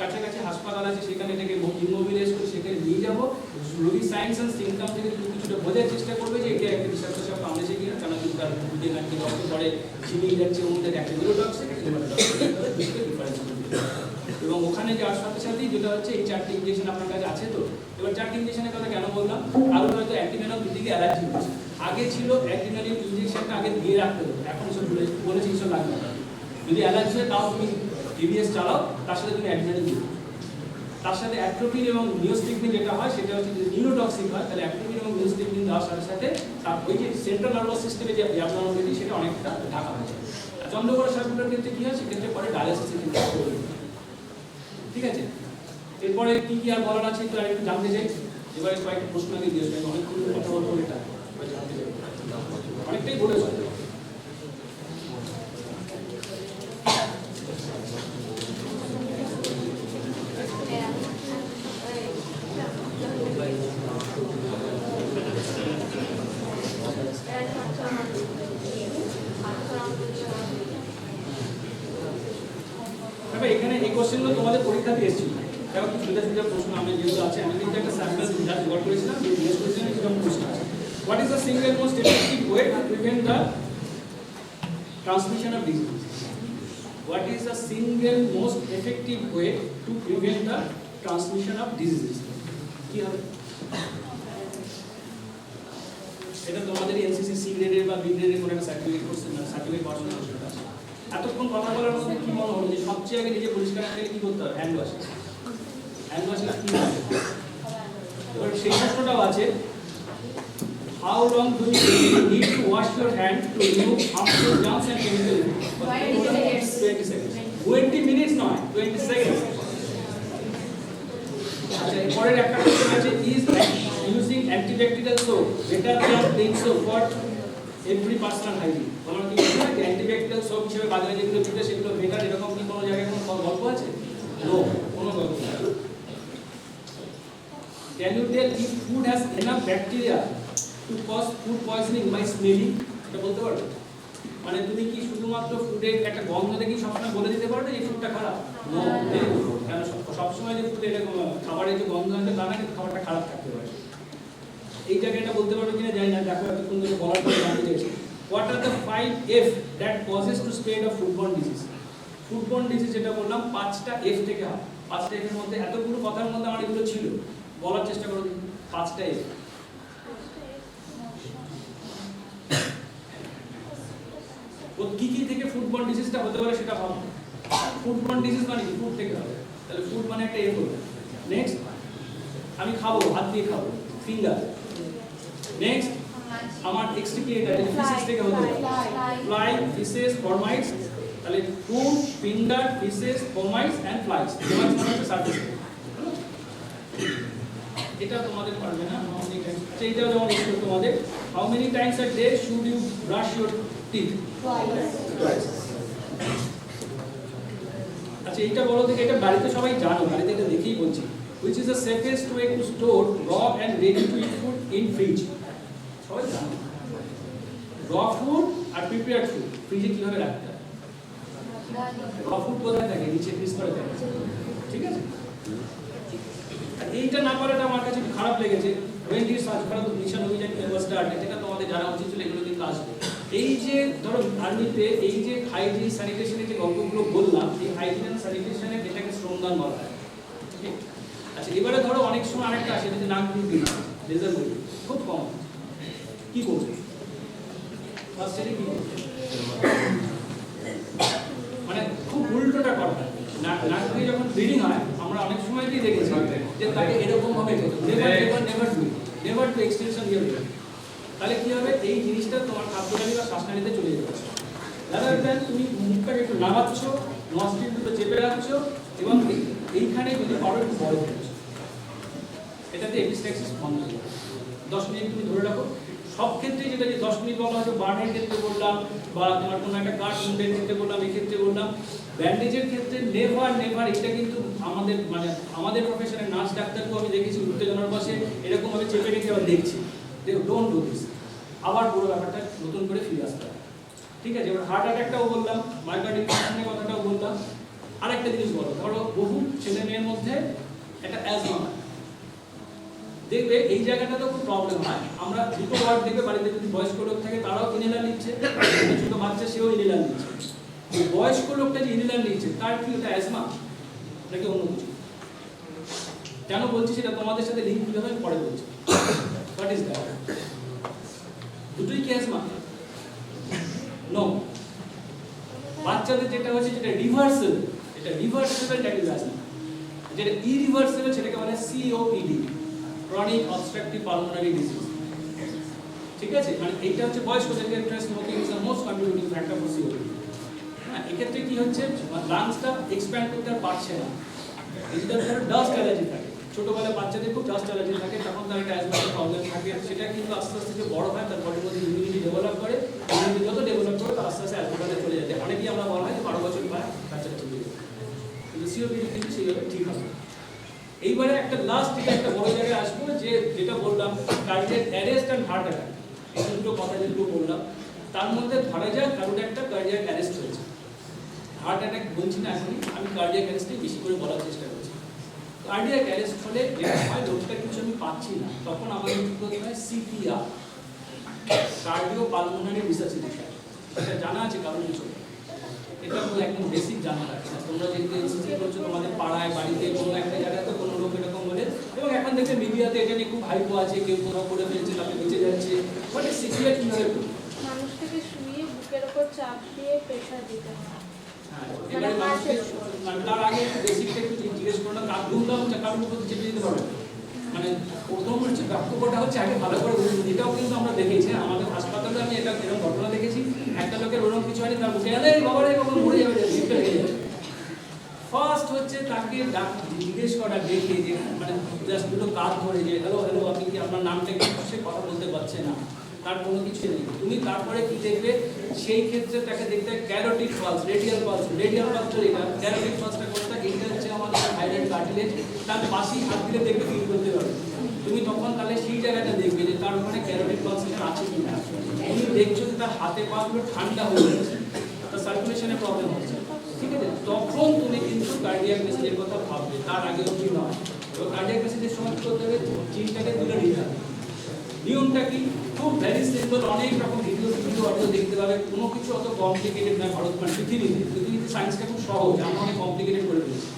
কাছাকাছি হাসপাতাল আছে সেখানে এটাকে ইমোবিলাইজ করে সেখানে নিয়ে যাবো, রোগীর সাইন্স অ্যান্ড সিমটম থেকে কিছুটা বোঝার চেষ্টা করবে যে এটা একটা বিষাক্ত সাপ কামড়েছে কিনা, কেন কিন্তু তার বুঝে নাকি রক্ত পড়ে ঝিমিয়ে যাচ্ছে, ওদের একটা নিউরোটক্সিক ডিফারেন্স। এবং ওখানে যাওয়ার সাথে সাথেই যেটা হচ্ছে এই 4টে ইনজেকশন আপনার কাছে আছে তো। এবার 4টে ইনজেকশনের কথা কেন বললাম, কারণ হয়তো অ্যান্টিভেনাম দিকে অ্যালার্জি হচ্ছে, আগে ছিল অ্যাড্রিনালিন ইনজেকশনটা আগে দিয়ে রাখতে হতো, এখন এসব বলেছি এসব লাগবে না। যদি অ্যালার্জি হয় তাও তুমি এভিএস চালাও, তার সাথে তুমি অ্যাড্রিনালিন দিও, তার সাথে অ্যাট্রোপিন এবং নিওস্টিগমিন যেটা হয় সেটা হচ্ছে যদি নিউরোটক্সিক হয় তাহলে অ্যাট্রোপিন এবং নিওস্টিগমিন দেওয়ার সাথে সাথে তার ওই যে সেন্ট্রাল নার্ভাস সিস্টেমে যে অ্যাবনর্মালিটি সেটা অনেকটা ঢাকা হয়ে যায়। আর চন্দ্রকোড়া সাপগুলোর ক্ষেত্রে কি হয়, সেক্ষেত্রে পরে ডায়ালিসিসের ক্ষেত্রে। ঠিক আছে, এরপরে কি কি আর বলার আছে একটু আরেকটু জানতে চাই। এবারে কয়েকটা প্রশ্ন আগে দিয়ে আসবে, অনেকগুলো কথা বলবো, এটা জানতে চাই, অনেকটাই বলেছে। এখানে এই কোশ্চেনগুলো তোমাদের পরীক্ষাতে এসেছিল, এবং খুব সুবিধা সুবিধা প্রশ্ন আমি যেগুলো আছে, আমি কিন্তু একটা স্যাম্পল জোগাড় করেছিলাম, যে জিজ্ঞেস করেছিলাম এরকম প্রশ্ন আছে। What is the single most effective way to prevent the transmission of disease? What is the single most effective way to prevent the transmission of disease? কি হবে এটা? তোমাদের এনসিসি সি গ্রেডের বা বি গ্রেডের কোনো একটা সার্টিফিকেট কোর্স, সার্টিফিকেট পাওয়ার জন্য সেটা আছে। এতক্ষণ কথা বলার মধ্যে কি মনে হলো যে সবচেয়ে আগে নিজে পরিষ্কার রাখতে কি করতে হবে? Hand wash. হ্যান্ড ওয়াশ কি হবে? এবার সেই প্রশ্নটাও আছে, how long do you need to wash your hand to remove harmful germs and chemical? 20 seconds. 20 minutes নয়, 20 সেকেন্ডস। আচ্ছা, এরপরের একটা কোশ্চেন আছে, is using antibacterial soap better than plain soap for every personal hygiene? তোমরা কি বলছো যে antibacterial soap হিসেবে বাজারে যেগুলো বিক্রি সেগুলো বেটার, এরকম কি কোনো জায়গায় কোনো গল্প আছে? নো, কোনো গল্প নেই। Can you tell if food has enough bacteria to cause food poisoning by smelling? এটা বলতে পারবে? মানে তুমি কি শুধুমাত্র ফুডের একটা গন্ধ দেখেই সবসময় বলে দিতে পারো যে এই ফুডটা খারাপ? নো, কেন সবসময় যে ফুডের খাবারের যে গন্ধ আছে তা না, কিন্তু খাবারটা খারাপ থাকতে পারে। এই জায়গাটা বলতে পারো কিনা জানি না, দেখো এতক্ষণ ধরে বলার পরে জানতে চাইছি। What are the 5 F that causes to spread of foodborne disease? Foodborne disease যেটা বললাম 5টা F থেকে হয়। 5টা F এর মধ্যে এতগুলো কথার মধ্যে আমার এগুলো ছিল, বলার চেষ্টা করো 5টা F। ও কি কি থেকে ফুডবর্ন ডিজিজটা হতে পারে সেটা ভাবো। ফুডবর্ন ডিজিজ মানে কি? ফুড থেকে হবে, তাহলে ফুড মানে একটা এফ হবে। নেক্সট, আমি খাবো, হাত দিয়ে খাবো, ফিঙ্গার। নেক্সট, আমার এক্সট্রিকেটার ফিসেস থেকে হতে পারে, ফ্লাই, ফিসেস, ফরমাইটস। তাহলে food, finger, faeces, fomites and flies. এবার মানে হচ্ছে সার্ভিস। এটা তোমাদের পারবে না, আচ্ছা এইটাও যেমন একটু তোমাদের, how many times a day should you brush your teeth? Twice. আচ্ছা এইটা বলো থেকে, এটা বাড়িতে সবাই জানো, বাড়িতে এটা দেখেই বলছি। Which is the safest way to store raw and ready to eat food in fridge? সবাই জানো। raw food আর prepared food ফ্রিজে কিভাবে রাখতে হয়? raw food কোথায় থাকে? নিচে ফ্রিজ করে থাকে, ঠিক আছে? আর এইটা না পারাটা আমার কাছে খারাপ লেগেছে। when did Swachh Bharat mission অভিযান was started, এটা তোমাদের জানা উচিত ছিল, এগুলো কিন্তু আসবে। এই যে ধরো আর্মিতে এই যে হাইজিন স্যানিটেশনের যে গল্পগুলো বললাম, এই হাইজিন এন্ড স্যানিটেশনের এটাকে শ্রমদান বলা হয়। ঠিক? আচ্ছা এবারে ধরো অনেক সময় আরেকটা আসে যে নাক দিয়ে দিই, লেজার বলি, খুব কম। কি করবে? ফার্স্ট এডে কি করবে? মানে খুব উল্টোটা করা হয়। নাক দিয়ে যখন ব্লিডিং হয়, আমরা অনেক সময় কি দেখেছি যে তাকে এরকম ভাবে নেভার টু এক্সটেনশন হিয়ার। তাহলে কি হবে? এই জিনিসটা তোমার খাদ্যনালী বা শ্বাসনালীতে চলে যাবে। রাদার দ্যান তুমি মুখটাকে একটু নামাচ্ছ, নস্ট্রিল দুটো চেপে রাখছো এবং এইখানে যদি পারো একটু বড় করছো, এটাতে এপিস্ট্যাক্সিস বন্ধ হয়ে যাবে। 10 মিনিট তুমি ধরে রাখো। সব ক্ষেত্রে যেটা যে 10 মিনিট বলা হয়তো বার্নের ক্ষেত্রে বললাম, বা তোমার কোনো একটা কাট মুন্ডের ক্ষেত্রে বললাম, এই ক্ষেত্রে বললাম। ব্যান্ডেজের ক্ষেত্রে নেভার এটা কিন্তু আমাদের মানে আমাদের প্রফেশনের নার্স ডাক্তারকেও আমি দেখেছি উত্তেজনার বসে এরকম ভাবে চেপে রেখে আবার দেখছি, ডোন্ট ডু দিস। আবার পুরো ব্যাপারটা নতুন করে ফিরে আসতে হবে, ঠিক আছে? এবার হার্ট অ্যাটাকটাও বললাম, মায়োকার্ডিক ইনফার্কশনের কথাটাও বললাম। আরেকটা জিনিস বলো, ধরো বহু ছেলে মেয়ের মধ্যে একটা অ্যাজমা হয়, দেখবে এই জায়গাটাতেও খুব প্রবলেম হয়। আমরা দুটো ওয়ার্ড দেখবে বাড়িতে যদি বয়স্ক লোক থাকে তারাও ইনহেলার নিচ্ছে, ছোট বাচ্চা সেও ইনহেলার নিচ্ছে। বয়স্ক লোকটা যে ইনহেলার নিচ্ছে তার কি ওটা অ্যাজমা নাকি অন্য কিছু? কেন বলছি সেটা তোমাদের সাথে লিঙ্ক কিভাবে পরে বলছি। What is that? দুটোই কি অ্যাজমা? নো। বাচ্চাদের যেটা হচ্ছে যেটা রিভার্সেবল, এটা রিভার্সেবল দ্যাট ইজ অ্যাজমা। যেটা ইরিভার্সেবল সেটাকে বলে COPD, chronic obstructive pulmonary disease. ঠিক আছে? মানে এইটা হচ্ছে বয়স্কদের ক্ষেত্রে smoking is the most contributing factor for COPD. হ্যাঁ, এক্ষেত্রে কি হচ্ছে, লাংসটা এক্সপ্যান্ড করতে আর পারছে না। এইটা ধরো ডাস্ট অ্যালার্জি থাকে, ছোটবেলায় বাচ্চাদের খুব ডাস্ট অ্যালার্জি থাকে, তখন তার একটা অ্যাজমার প্রবলেম থাকে। সেটা কিন্তু আস্তে আস্তে যে বড় হয় তার বডির মধ্যে ইমিউনিটি ডেভেলপ করে, ইমিউনিটি যত ডেভেলপ করে তার আস্তে আস্তে অ্যালকোহলে চলে যায়। অনেকেই আমরা বলা হয় যে 12 বছর পর বাচ্চাটা চলে যায়, কিন্তু সিওপিডি কিন্তু সেইভাবে ঠিক হবে। এইবারে একটা লাস্ট থেকে একটা বড় জায়গায় আসবো, যে যেটা বললাম cardiac arrest and heart attack, এই দুটো কথা যেগুলো বললাম তার মধ্যে ধরা যাক কারোর একটা কার্ডিয়াক অ্যারেস্ট হয়েছে। হার্ট অ্যাটাক বলছি না এখনই, আমি কার্ডিয়াক অ্যারেস্টই বেশি করে বলার চেষ্টা করছি। কার্ডিয়াক অ্যারেস্ট হলে যেটা হয়, লোকটা কিছু আমি পাচ্ছি না, তখন আমাদের কি করতে হয়? CPR, cardio pulmonary resuscitation. এটা জানা আছে কারণ কিছু? এটা তো একদম বেসিক জানা আছে। তোমরা যেহেতু এনসিসি করছো, তোমাদের পাড়ায় বাড়িতে কোনো একটা জায়গায় তো কোনো লোক এরকম বলে, এবং এখন দেখবে মিডিয়াতে এটা নিয়ে খুব হাইপও আছে, কেউ কোথাও করে ফেলছে, তাকে বেঁচে যাচ্ছে। বাট সিপিআর কিভাবে করবে? মানুষটাকে শুয়ে বুকের উপর চাপ দিয়ে প্রেসার দিতে হয়। হ্যাঁ, এবারে মানুষকে তার আগে একটু বেসিকটা একটু জিজ্ঞেস করো না, কার ঘুমটা হচ্ছে কারোর উপর চেপে দিতে পারবে? মানে প্রথম হচ্ছে বক্তব্যটা হচ্ছে আগে ভালো করে বুঝুন। এটাও কিন্তু আমরা দেখেছি আমাদের হাসপাতালে, আমি এটা এরকম ঘটনা দেখেছি, একটা লোকের ওরকম কিছু হয়নি, তার বুকে বাবারে কখন মরে যাবে, জিপটা লেগে যাবে। ফার্স্ট হচ্ছে তাকে জিজ্ঞেস করা, দেখে যে মানে জাস্ট দুটো কাজ ধরে যে হ্যালো হ্যালো আপনি কি, আপনার নামটা কি, সে কথা বলতে পারছে না, তার কোনো কিছু নেই। তুমি তারপরে কি দেখবে, সেই ক্ষেত্রে তাকে দেখতে হয় carotid pulse, radial pulse. Radial pulse এটা ক্যারোটিড পালসটা করতে এইটা হচ্ছে আমাদের থাইরয়েড কার্টিলেজ, তার পাশেই হাত দিলে দেখবে ফিল করতে পারবে। তুমি তখন তাহলে সেই জায়গাটা দেখবে যে তার ওখানে ক্যারোটিড পালস আছে কি না। তুমি দেখছো যে তার হাতে পাগুলো ঠান্ডা হয়ে যাচ্ছে, তার সার্কুলেশনের প্রবলেম হচ্ছে, ঠিক আছে, তখন তুমি কিন্তু কার্ডিয়াক মেসেজের কথা ভাববে, তার আগে অবধি নয়। এবং কার্ডিয়াক মেসেজের সময় কি করতে হবে, চিনটাকে তুলে নিতে হবে। নিয়মটা কি, খুব ভেরি সিম্পল, অনেক রকম ভিডিও অডিও দেখতে পাবে, কোনো কিছু অত কমপ্লিকেটেড নয়। ভারত মানে পৃথিবীতে সায়েন্সটা খুব সহজ, আমরা অনেক কমপ্লিকেটেড করে ফেলেছি।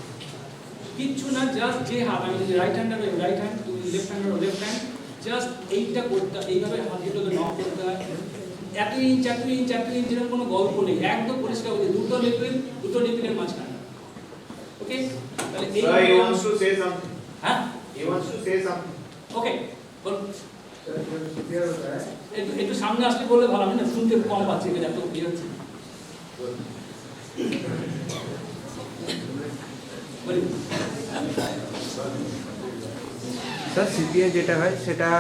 কিচ্ছু না, জাস্ট যে হাত, আমি যদি রাইট হ্যান্ডার রাইট হ্যান্ড, তুমি left hander left hand, just এইটা করতে, এইভাবে হাত দুটোকে নক করতে হয়। এত ইঞ্চ এরকম কোনো গল্প নেই, একদম পরিষ্কার হচ্ছে দুটো নিপিলের মাঝখানে। ওকে, তাহলে এই Sir, he wants to say something. হ্যাঁ, He wants to say something. Okay, ball. Clear होता है একটু সামনে আসলে বললে ভালো, আমি না শুনতে কম পাচ্ছি, এটা এত ক্লিয়ার হচ্ছে। বলি। স্যার সিপিআর যেটা হয় সেটা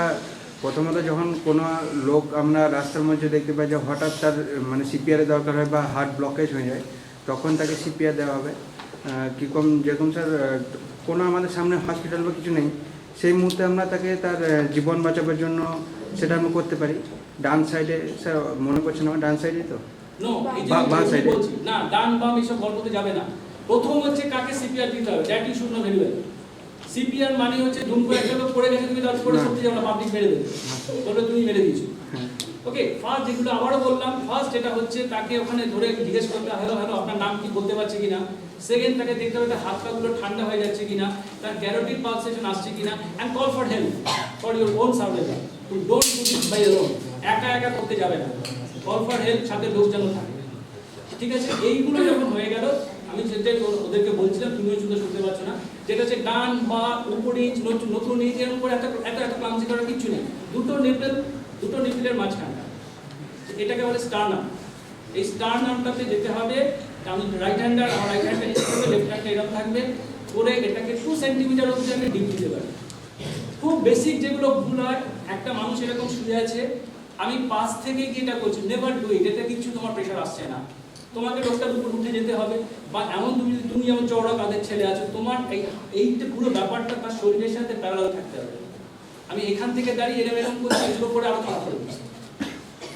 প্রথমত যখন কোনো লোক আমরা রাস্তার মধ্যে দেখতে পাই যে হঠাৎ তার মানে সিপিআরের দরকার হয় বা হার্ট ব্লকেজ হয়ে যায়, তখন তাকে সিপিআর দেওয়া হবে। কীরকম যেরকম স্যার কোনো আমাদের সামনে হসপিটাল বা কিছু নেই, সেই মুহূর্তে আমরা তাকে তার জীবন বাঁচাবার জন্য সেটা আমরা করতে পারি। ডান সাইডে স্যার মনে করছেন আমার ডান সাইডে তো নো, এই যে বাঁ আমি সাইডে। বলছি না, ডান বাম এইসব গল্পতে যাবে না। প্রথম হচ্ছে কাকে সিপিআর দিতে হবে, that you should know very well. CPR মানে হচ্ছে ধুম করে একটা লোক পড়ে গেছে, তুমি তার পরে না। সত্যি আমরা পাবলিক মেরে দেবে, বলে তুমি মেরে দিয়েছো। হ্যাঁ ওকে, ফার্স্ট যেগুলো আবারও বললাম, ফার্স্ট এটা হচ্ছে তাকে ওখানে ধরে জিজ্ঞেস করতে হবে, হ্যালো হ্যালো আপনার নাম কি বলতে পারছে কিনা। সেকেন্ড, তাকে দেখতে হবে তার হাত পাগুলো ঠান্ডা হয়ে যাচ্ছে কিনা, তার ক্যারোটিড পালসেশন আসছে কিনা, and call for help for your own survival. To don't do this by your own, একা একা করতে যাবে না, কল ফর হেল্প, সাথে লোক যেন থাকে, ঠিক আছে। এইগুলো যখন হয়ে গেল, আমি যেটা ওদেরকে বলছিলাম, তুমিও শুনতে শুনতে পাচ্ছ না, যেটা হচ্ছে ডান বা উপর ইঞ্চ নতুন ইঞ্চ এরকম করে এত ক্লামসি করার কিছু নেই। দুটো নিপলের মাঝখানটা, এটাকে বলে স্টারনাম। এই স্টারনামটাতে যেতে হবে, আমি রাইট হ্যান্ডার, আমার রাইট হ্যান্ডটা নিচে থাকবে, লেফট হ্যান্ডটা এরকম থাকবে, করে এটাকে 2 সেন্টিমিটার অবধি আমি ডিপ দিতে পারি। খুব বেসিক যেগুলো ভুল হয়, একটা মানুষ এরকম শুয়ে আছে, আমি পাশ থেকে গিয়ে এটা করছি, নেভার ডু ইট, এতে কিছু তোমার প্রেশার আসছে না, তোমাকে লোকটার উপর উঠে যেতে হবে। বা এমন তুমি যেমন চওড়া কাঁধের ছেলে আছো, তোমার এইটা পুরো ব্যাপারটা তার শরীরের সাথে প্যারালাল থাকতে হবে। আমি এখান থেকে দাঁড়িয়ে এরকম করছি, এগুলো করে আরো কাজ করে দিচ্ছি,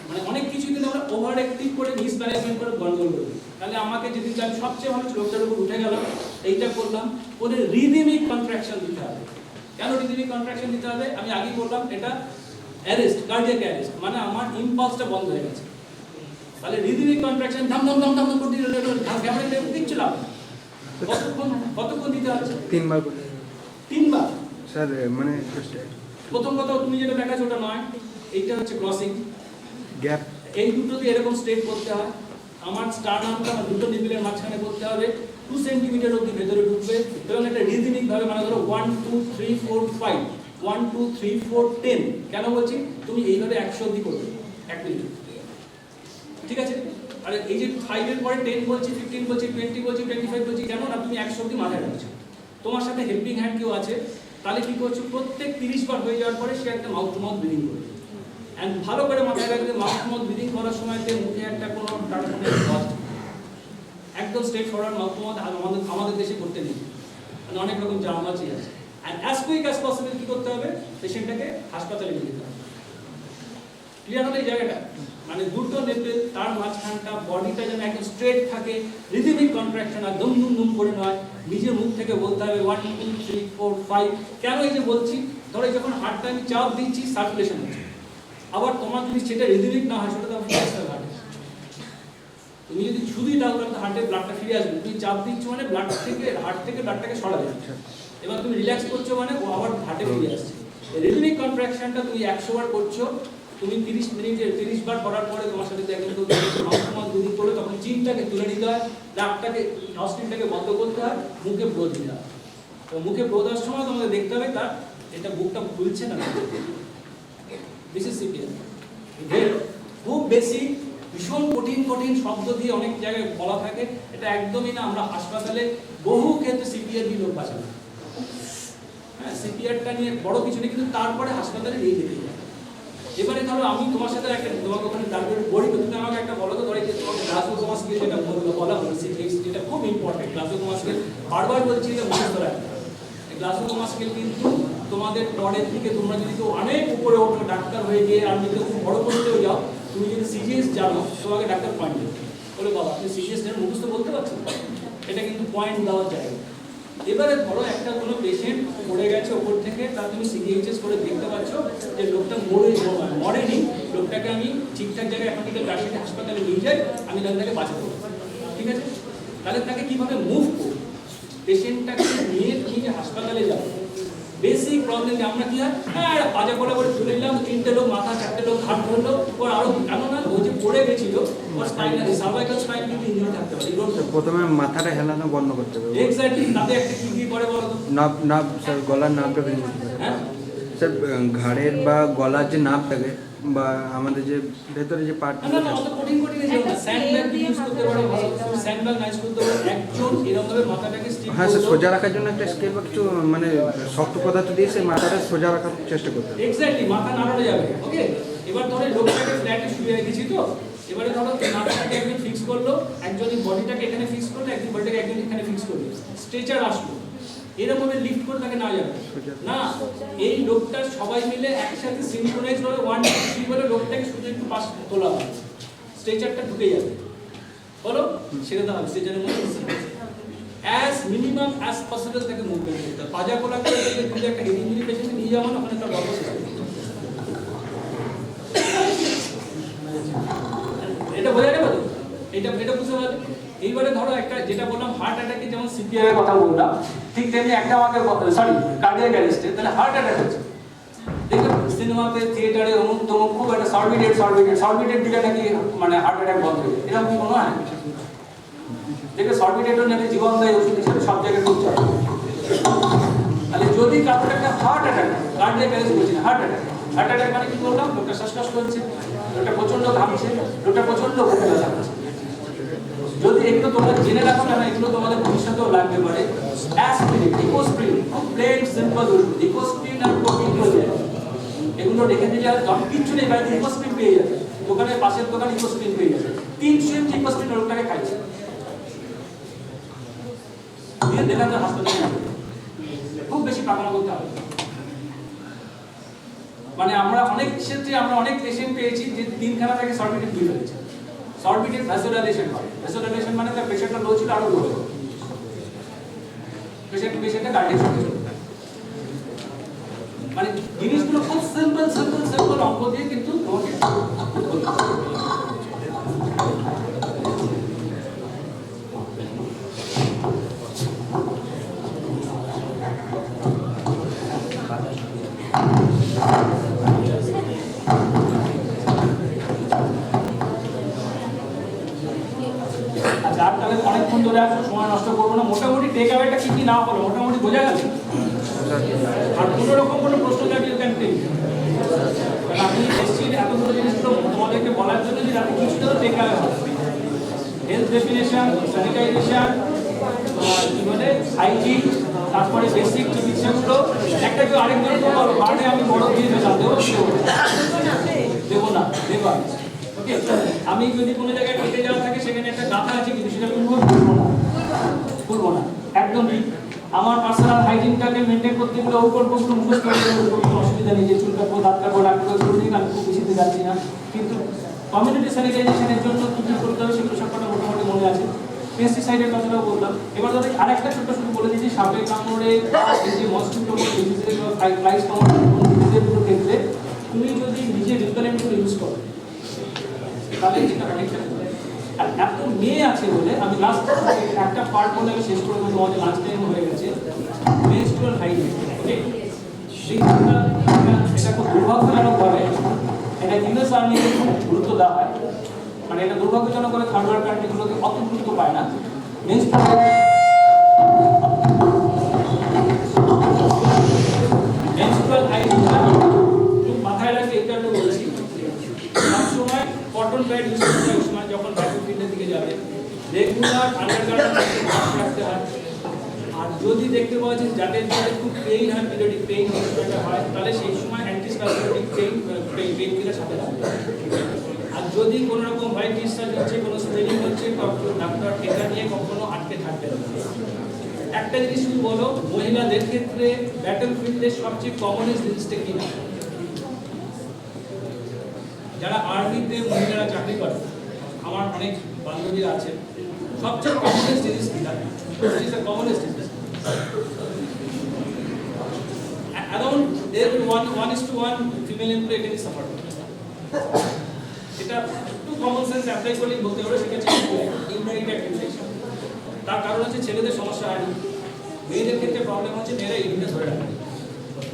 মানে অনেক কিছু কিন্তু আমরা ওভার অ্যাক্টিভ করে মিসম্যানেজমেন্ট করে গন্ডগোল করি। তাহলে আমাকে যদি আমি সবচেয়ে ভালো লোকটার উপর উঠে গেলাম, এইটা করলাম, ওদের রিদিমিক কন্ট্রাকশন দিতে হবে। কেন রিদিমিক কন্ট্রাকশন দিতে হবে, আমি আগেই বললাম, এটা অ্যারেস্ট, কার্ডিয়াক অ্যারেস্ট, মানে আমার ইম্পালসটা বন্ধ হয়ে গেছে। তাহলে রিদিমিক কন্ট্রাকশন ধাম ধাম ধাম ধাম করে দিলে ক্যামেরা কিচ্ছু লাভ নেই। কতক্ষণ দিতে হচ্ছে? 3 বার করে 3 বার। স্যার মানে প্রথম কথা তুমি যেটা দেখাচ্ছ ওটা নয়, এইটা হচ্ছে ক্রসিং। গ্যাপ এই দুটোতে এরকম স্ট্রেট করতে হয়। আমার স্টারনামটা আমার দুটো নিপিলের মাঝখানে করতে হবে, 2 সেন্টিমিটার অবধি ভেতরে ঢুকবে, এবং একটা রিদিমিক ভাবে, মানে ধরো 1 2 3 4 5 1 2 3 4 10। কেন বলছি, তুমি এইভাবে 100 অবধি করবে 1 মিনিট, ঠিক আছে। আর এই যে 5 এর পরে 10 বলছি, 15 বলছি, 20 বলছি, 25 বলছি, কেন না তুমি 100 অবধি মাথায় রাখছো। তোমার সাথে হেল্পিং হ্যান্ড কেউ আছে, তাহলে কি করছো, প্রত্যেক 30 বার হয়ে যাওয়ার পরে সে একটা মাউথ টু মাউথ ব্রিদিং করবে। এন্ড ভালো করে মাথায় রাখবে, মাউথ টু মাউথ ব্রিদিং করার সময় মুখে একটা কোনো একদম straightforward mouth to mouth আমাদের দেশে করতে নেই, মানে অনেক রকম জার্মাচি আছে। And as quick as possible কি করতে হবে, পেশেন্টটাকে হাসপাতালে নিয়ে যেতে হবে। ক্লিয়ার হলো এই জায়গাটা, মানে দুটো নিপল, তার মাঝখানটা, বডিটা যেন একদম স্ট্রেট থাকে, রিদিমিক কন্ট্রাকশন, আর দম দুম দুম করে নয়। নিজের মুখ থেকে বলতে হবে 1 2 3 4 5। কেন এই যে বলছি, ধরো যখন হার্টটা আমি চাপ দিচ্ছি, সার্কুলেশন হচ্ছে, আবার তোমার যদি সেটা রিদিমিক না হয়, সেটা তো হার্ট, তুমি যদি শুধুই দাও তাহলে তো হার্টের ব্লাডটা ফিরে আসবে। তুমি চাপ দিচ্ছ মানে ব্লাড থেকে, হার্ট থেকে ব্লাডটাকে সরা যাচ্ছে, এবার তুমি রিল্যাক্স করছো মানে ও আবার হার্টে ফিরে আসছে। রিদিমিক কন্ট্রাকশনটা তুমি 100 বার করছো, তুমি 30 মিনিটে 30 বার করার পরে তোমার সাথে দেখেন তো দুদিন করে, তখন চিনটাকে তুলে নিতে হয়, নাকটাকে নস্ট্রিলটাকে বন্ধ করতে হয়, মুখে ব্লো দিতে হয়। তো মুখে ব্লো দেওয়ার সময় তোমাকে দেখতে হবে তার এটা বুকটা খুলছে না। This is CPR. খুব বেশি ভীষণ কঠিন কঠিন শব্দ দিয়ে অনেক জায়গায় বলা থাকে, এটা একদমই না। আমরা হাসপাতালে বহু ক্ষেত্রে সিপিআর দিয়ে লোক বাঁচাবো। হ্যাঁ, সিপিআরটা নিয়ে বড় কিছু নেই, কিন্তু তারপরে হাসপাতালে নিয়ে যেতে হবে। এবারে ধরো আমি তোমার সাথে একটা, তোমাকে ওখানে ডাক্তারের বড়ি, তুমি আমাকে একটা বলো তো, ধরে যে তোমাকে গ্লাসগো স্কেল যেটা বলা হলো, যেটা খুব ইম্পর্টেন্ট, গ্লাসগো স্কেল বারবার বলছি, এটা মুখস্থ রাখবে। গ্লাসগো স্কেল কিন্তু তোমাদের টরের থেকে তোমরা যদি কেউ অনেক উপরে ওঠো, ডাক্তার হয়ে গিয়ে আর যদি খুব বড় করতেও যাও, তুমি যদি সিজিএস জানো তোমাকে ডাক্তার পয়েন্ট দেবে, বলে বাবা আপনি সিজিএস জানেন, মুখস্থ বলতে পারছেন, এটা কিন্তু পয়েন্ট দেওয়ার জায়গা। এবারে ধরো একটা কোনো পেশেন্ট পড়ে গেছে ওপর থেকে, তার তুমি সিজিএইচএস করে দেখতে পাচ্ছ যে লোকটা মরেনি, লোকটাকে আমি ঠিকঠাক জায়গায় এখন থেকে রাজশাহী হাসপাতালে নিয়ে যাই, আমি তাকে বাঁচাতে পারবো, ঠিক আছে? তাহলে তাকে কিভাবে মুভ করবো, পেশেন্টটাকে নিয়ে তুমি যে হাসপাতালে যাবো, বেসিক প্রবলেম যে আমরা কি হয়, হ্যাঁ বাজা করে তুলে নিলাম, 3টে লোক মাথা, 4টে লোক ঘাট ধরলো, ওর আরো কেন না ও যে পড়ে গেছিল ওর স্পাইনাল সার্ভাইকাল স্পাইন কিন্তু ইঞ্জুরি থাকতে পারে। প্রথমে মাথাটা হেলানো বন্ধ করতে হবে। এক্স্যাক্টলি, তাতে একটা কি করে বলো তো? নাভ স্যার, গলার নাভটা ভেঙে যেতে পারে। হ্যাঁ স্যার ঘাড়ের বা গলার যে নাভ থাকে বা আমাদের যে ভেতরে যে পার্ট, না না অত কঠিন যাবে না, স্যান্ডব্যাগ ইউজ করতে পারো, স্যান্ডব্যাগ ইউজ করতে পারো, একজন এরকম ভাবে মাথাটাকে স্টিক হ্যাঁ স্যার, সোজা রাখার জন্য একটা স্কেল বা কিছু মানে শক্ত পদার্থ দিয়ে সেই মাথাটা সোজা রাখার চেষ্টা করতে হবে। এক্স্যাক্টলি, মাথা নাড়ানো যাবে। ওকে, এবার ধরো লোকটাকে ফ্ল্যাটে শুয়ে রেখেছি, তো এবারে ধরো মাথাটাকে একজন ফিক্স করলো, একজন বডিটাকে এখানে ফিক্স করলো, একজন বডিটাকে একজন এখানে ফিক্স করলো, স্ট্রেচার আসলো, এরকম ভাবে লিফট করে তাকে না যাবে না, এই লোকটা সবাই মিলে একসাথে সিনক্রোনাইজ করে 1 2 3 বলে লোকটাকে শুধু একটু পাশ তোলা হবে, স্ট্রেচারটা ঢুকে যাবে, বলো ছেড়ে দেওয়া হবে স্ট্রেচারের মধ্যে, অ্যাজ মিনিমাম অ্যাজ পসিবল তাকে মুভমেন্ট করতে হবে। পাজা কোলা করে যদি একটা হেড ইঞ্জুরি পেশেন্ট নিয়ে যাবো না, ওখানে তার গল্প শেষ হবে। এটা বোঝা গেল তো? এটা বুঝতে পারলে? এইবারে ধরো একটা যেটা বললাম হার্ট অ্যাটাকে যেমন সিপিআর এর কথা বললাম, ঠিক তেমনি একটা আমাকে সরি কার্ডিয়াক অ্যারেস্টে, তাহলে হার্ট অ্যাটাক হচ্ছে, দেখো সিনেমাতে থিয়েটারে অমুক তমুক খুব একটা সরবিটেড দিলে নাকি মানে হার্ট অ্যাটাক বন্ধ হয়ে যায়, এরকম কি মনে হয়? দেখো সরবিটেডও নাকি জীবনদায়ী ওষুধ হিসেবে সব জায়গায় খুব চলে। তাহলে যদি কারোর একটা হার্ট অ্যাটাক, কার্ডিয়াক অ্যারেস্ট বলছি না, হার্ট অ্যাটাক মানে কি বললাম, লোকটা শ্বাসকষ্ট হচ্ছে, লোকটা প্রচন্ড ঘামছে, লোকটা প্রচন্ড বুক ব্যথা করছে। যদি এগুলো তোমরা জেনে রাখো না, এগুলো তোমাদের ভবিষ্যতেও লাগতে পারে। অ্যাসপিরিন, ইকোস্প্রিন, খুব প্লেন সিম্পল ওষুধ, ইকোস্প্রিন আর প্রোপিনক্লোজেন, এগুলো রেখে দিলে আর কিছু নেই, বাইরে ইকোস্প্রিন পেয়ে যাবে, দোকানের পাশের দোকান ইকোস্প্রিন পেয়ে যাবে, 300 ml ইকোস্প্রিন লোকটাকে খাইছে, দিয়ে দিলাম হাসপাতালে, খুব বেশি পাকানো করতে হবে। মানে আমরা অনেক ক্ষেত্রে আমরা অনেক পেশেন্ট পেয়েছি যে 3খানা থেকে সরবিটেড দিয়ে ফেলেছে, সরবিটেড ভ্যাসোডাইলেশন হয়, ভ্যাসোডাইলেশন মানে তার প্রেশারটা লো ছিল আরো লো হয়ে যাবে, পেশেন্টটা কার্ডিয়াক শকে চলে যায়। মানে জিনিসগুলো খুব সিম্পল অঙ্ক দিয়ে কিন্তু তোমাকে অনেকক্ষণ ধরে আসো, সময় নষ্ট করবো না, মোটামুটি টেক অ্যাওয়েটা কি না হলো মোটামুটি বোঝা গেল। আর কোনো রকম কোনো প্রশ্ন থাকলে ক্যান টেক, আমি এসেছি এতগুলো জিনিসগুলো তোমাদেরকে বলার জন্য যে আপনি কিছুটা তো টেক অ্যাওয়ে হবে, হেলথ ডেফিনেশন, স্যানিটাইজেশন, কি বলে হাইজিন, তারপরে বেসিক চিকিৎসাগুলো, একটা কেউ আরেকজন তো বলো কারণে আমি বড় দিয়ে দিলাম, দেবো না দেবা। ওকে, আমি যদি কোনো জায়গায় কেটে যাওয়া থাকে সেখানে একটা গাথা আছে কিন্তু সেটা খুলবো না একদম। আমার পার্সোনাল হাইজিনটাকে মেনটেন করতে গেলে ওর গল্পগুলো মুখস্থ করতে কোনো অসুবিধা নেই, যে চুল কাটবো দাঁত কাটবো নাকগুলো করুন, আমি খুব বেশিতে যাচ্ছি না, কিন্তু কমিউনিটি স্যানিটাইজেশনের জন্য কী কী করতে হবে সেগুলো সবকটা মোটামুটি মনে আছে। পেস্টিসাইডের কথাটাও বললাম। এবার ধরো আরেকটা ছোট্ট শুধু বলে দিচ্ছি, সাপে কামড়ে যে মসকিটো ডিজিজের ফ্লাইস ডিজিজের ক্ষেত্রে তুমি যদি নিজে রিপেলেন্টগুলো ইউজ করো তাহলে যেটা প্রোটেকশন হবে। আর এত মেয়ে আছে বলে আমি লাস্ট একটা পার্ট বলে আমি শেষ করে দেবো, আমাদের লাস্ট টাইম হয়ে গেছে, মেনস্ট্রুয়াল হাইজিন। ওকে, এটা খুব দুর্ভাগ্যজনকভাবে এটা ইউএস আর্মিকে খুব গুরুত্ব দেওয়া হয়, মানে এটা দুর্ভাগ্যজনক করে থার্ড ওয়ার্ল্ড কান্ট্রিগুলোকে অত গুরুত্ব পায় না। মেনস্ট্রুয়াল হাইজিনটা মাথায় রাখলে এই কারণে বলছি, সবসময় কটন প্যাড ইউজ করতে হয় সময় যখন ব্যাটলফিল্ডের দিকে যাবে, রেগুলার আন্ডারগার্মেন্ট রাখতে হয়। আর যদি দেখতে পাওয়া যায় যাদের যাদের খুব পেইন হয়, পিরিয়ডিক পেইন হয়, তাহলে সেই সময় অ্যান্টিস্পাজমেটিক পেইন কিলার সাথে রাখবে। আর যদি কোনো রকম হোয়াইট ডিসচার্জ হচ্ছে, কোনো স্প্রেডিং হচ্ছে, ডাক্তার টেকা নিয়ে কখনো আটকে থাকবে না। একটা জিনিস শুধু বলো, মহিলাদের ক্ষেত্রে ব্যাটলফিল্ডের সবচেয়ে কমনেস্ট জিনিসটা কি না? যারা আর্মিতে মহিলারা চাকরি করে, আমার অনেক বান্ধবীরা আছে, সবচেয়ে কমনেস্ট জিনিস কি জানেন? ইজ দ্য কমনেস্ট জিনিস around there will 1:1 female employee can suffer. এটা একটু কমন সেন্স অ্যাপ্লাই করলে বলতে পারো সেটা হচ্ছে ইনহেরিটেড ইনফেকশন। তার কারণ হচ্ছে ছেলেদের সমস্যা হয় না, মেয়েদের ক্ষেত্রে প্রবলেম হচ্ছে মেয়েরা ইউরিনটা ধরে রাখে,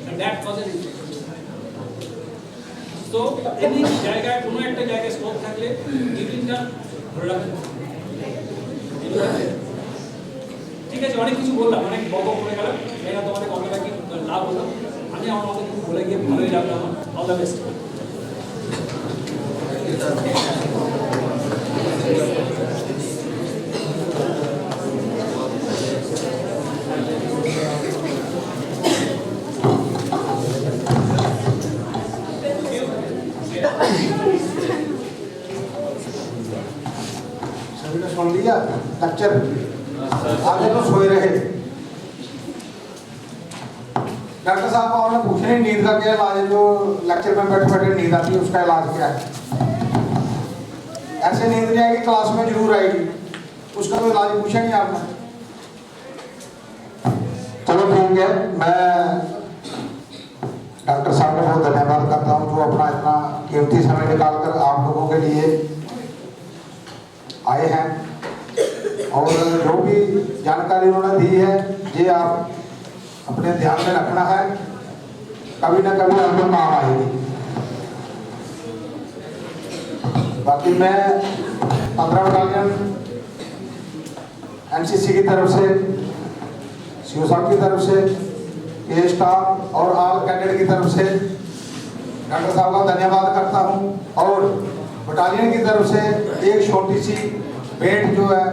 and that causes infection. তো এনি জায়গায় কোনো একটা জায়গায় স্ট্রোক থাকলে ইউরিনটা ধরে রাখতে হবে। ঠিক আছে, অনেক কিছু বললাম, অনেক বক করে গেলাম, এটা তোমাদের কতটা কি লাভ হলো আমি আমার মতো কিছু বলে গিয়ে ভালোই লাগলো আমার। All the best. सभी ने सुन लिया लेक्चर, आगे तो सोए रहे। डॉक्टर साहब को हमने पूछा नहीं नींद का क्या इलाज है, जो लेक्चर में बैठे बैठे नींद आती है उसका इलाज क्या है। ऐसे नींद नहीं आएगी, क्लास में जरूर आएगी, उसका तो इलाज पूछा नहीं आपने। चलो ठीक है, मैं डॉक्टर साहब को बहुत धन्यवाद करता हूँ जो अपना इतना कीमती समय निकाल कर आप लोगों के लिए आए हैं, और जो भी जानकारी उन्होंने दी है ये आप अपने ध्यान में रखना है, कभी ना कभी आपको काम आएगी। बाकी मैं 15 बटालियन एनसीसी की तरफ से, सीओ साहब की तरफ से, के स्टाफ और ऑल कैडेट की तरफ से डॉक्टर साहब का धन्यवाद करता हूं, और बटालियन की तरफ से एक छोटी सी भेंट जो है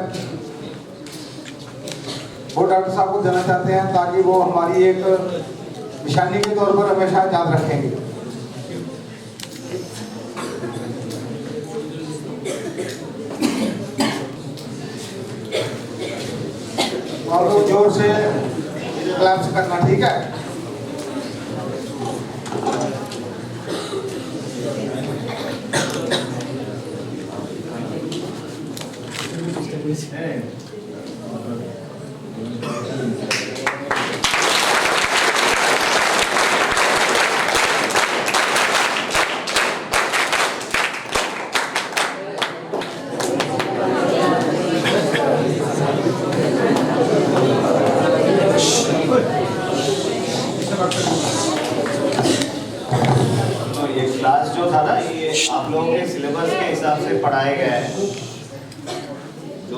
वो डॉक्टर साहब को देना चाहते हैं, ताकि वो हमारी एक निशानी के तौर पर हमेशा याद रखेंगे। और लोग जोर से क्लैप्स करना, ठीक है। तो ये क्लास जो था ना, ये आप लोगों के सिलेबस के हिसाब से पढ़ाया गया है। जो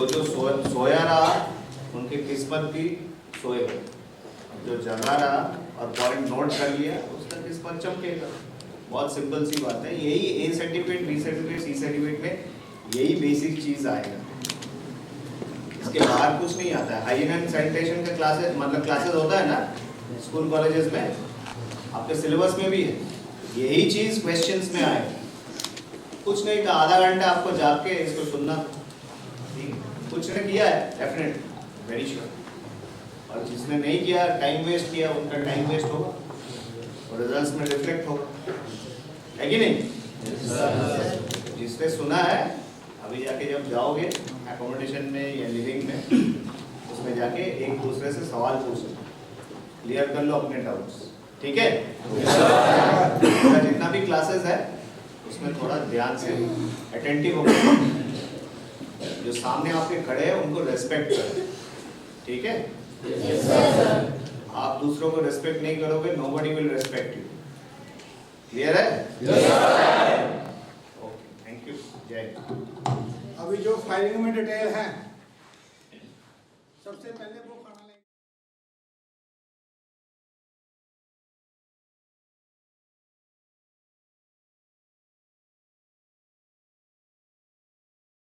सोया रहा उनकी किस्मत भी सोए, जो जगा रहा और पॉइंट नोट कर लिया उसका किस्मत चमकेगा। बहुत सिंपल सी बात है। यही A certificate, B certificate, C certificate में यही बेसिक चीज आएगा, इसके बाहर कुछ नहीं आता है। हाइजीन एंड सैनिटेशन का क्लासेस, मतलब क्लासेस होता है ना स्कूल कॉलेजेस में, आपके सिलेबस में भी है, यही चीज क्वेश्चंस में आए। कुछ नहीं था, आधा घंटा आपको जाके इसको सुनना, कुछ ने किया है डेफिनेट, वेरी श्योर, और जिसने नहीं किया, टाइम वेस्ट किया, उनका टाइम वेस्ट होगा और रिजल्ट्स में रिफ्लेक्ट होगा, है कि नहीं? जिसने सुना है, अभी जाके जब जाओगे एकोमोडेशन में या लिविंग में, उसमें जाके एक दूसरे से सवाल पूछो, क्लियर कर लो अपने डाउट्स, ठीक है? जितना भी क्लासेस है उसमें थोड़ा ध्यान से अटेंटिव होकर, जो सामने आपके खड़े हैं उनको रेस्पेक्ट करो, ठीक है? आप दूसरों को रेस्पेक्ट नहीं करोगे, nobody will respect you. Clear है? ओके, थैंक यू, जय। अभी जो फाइलिंग में डिटेल है, सबसे पहले वो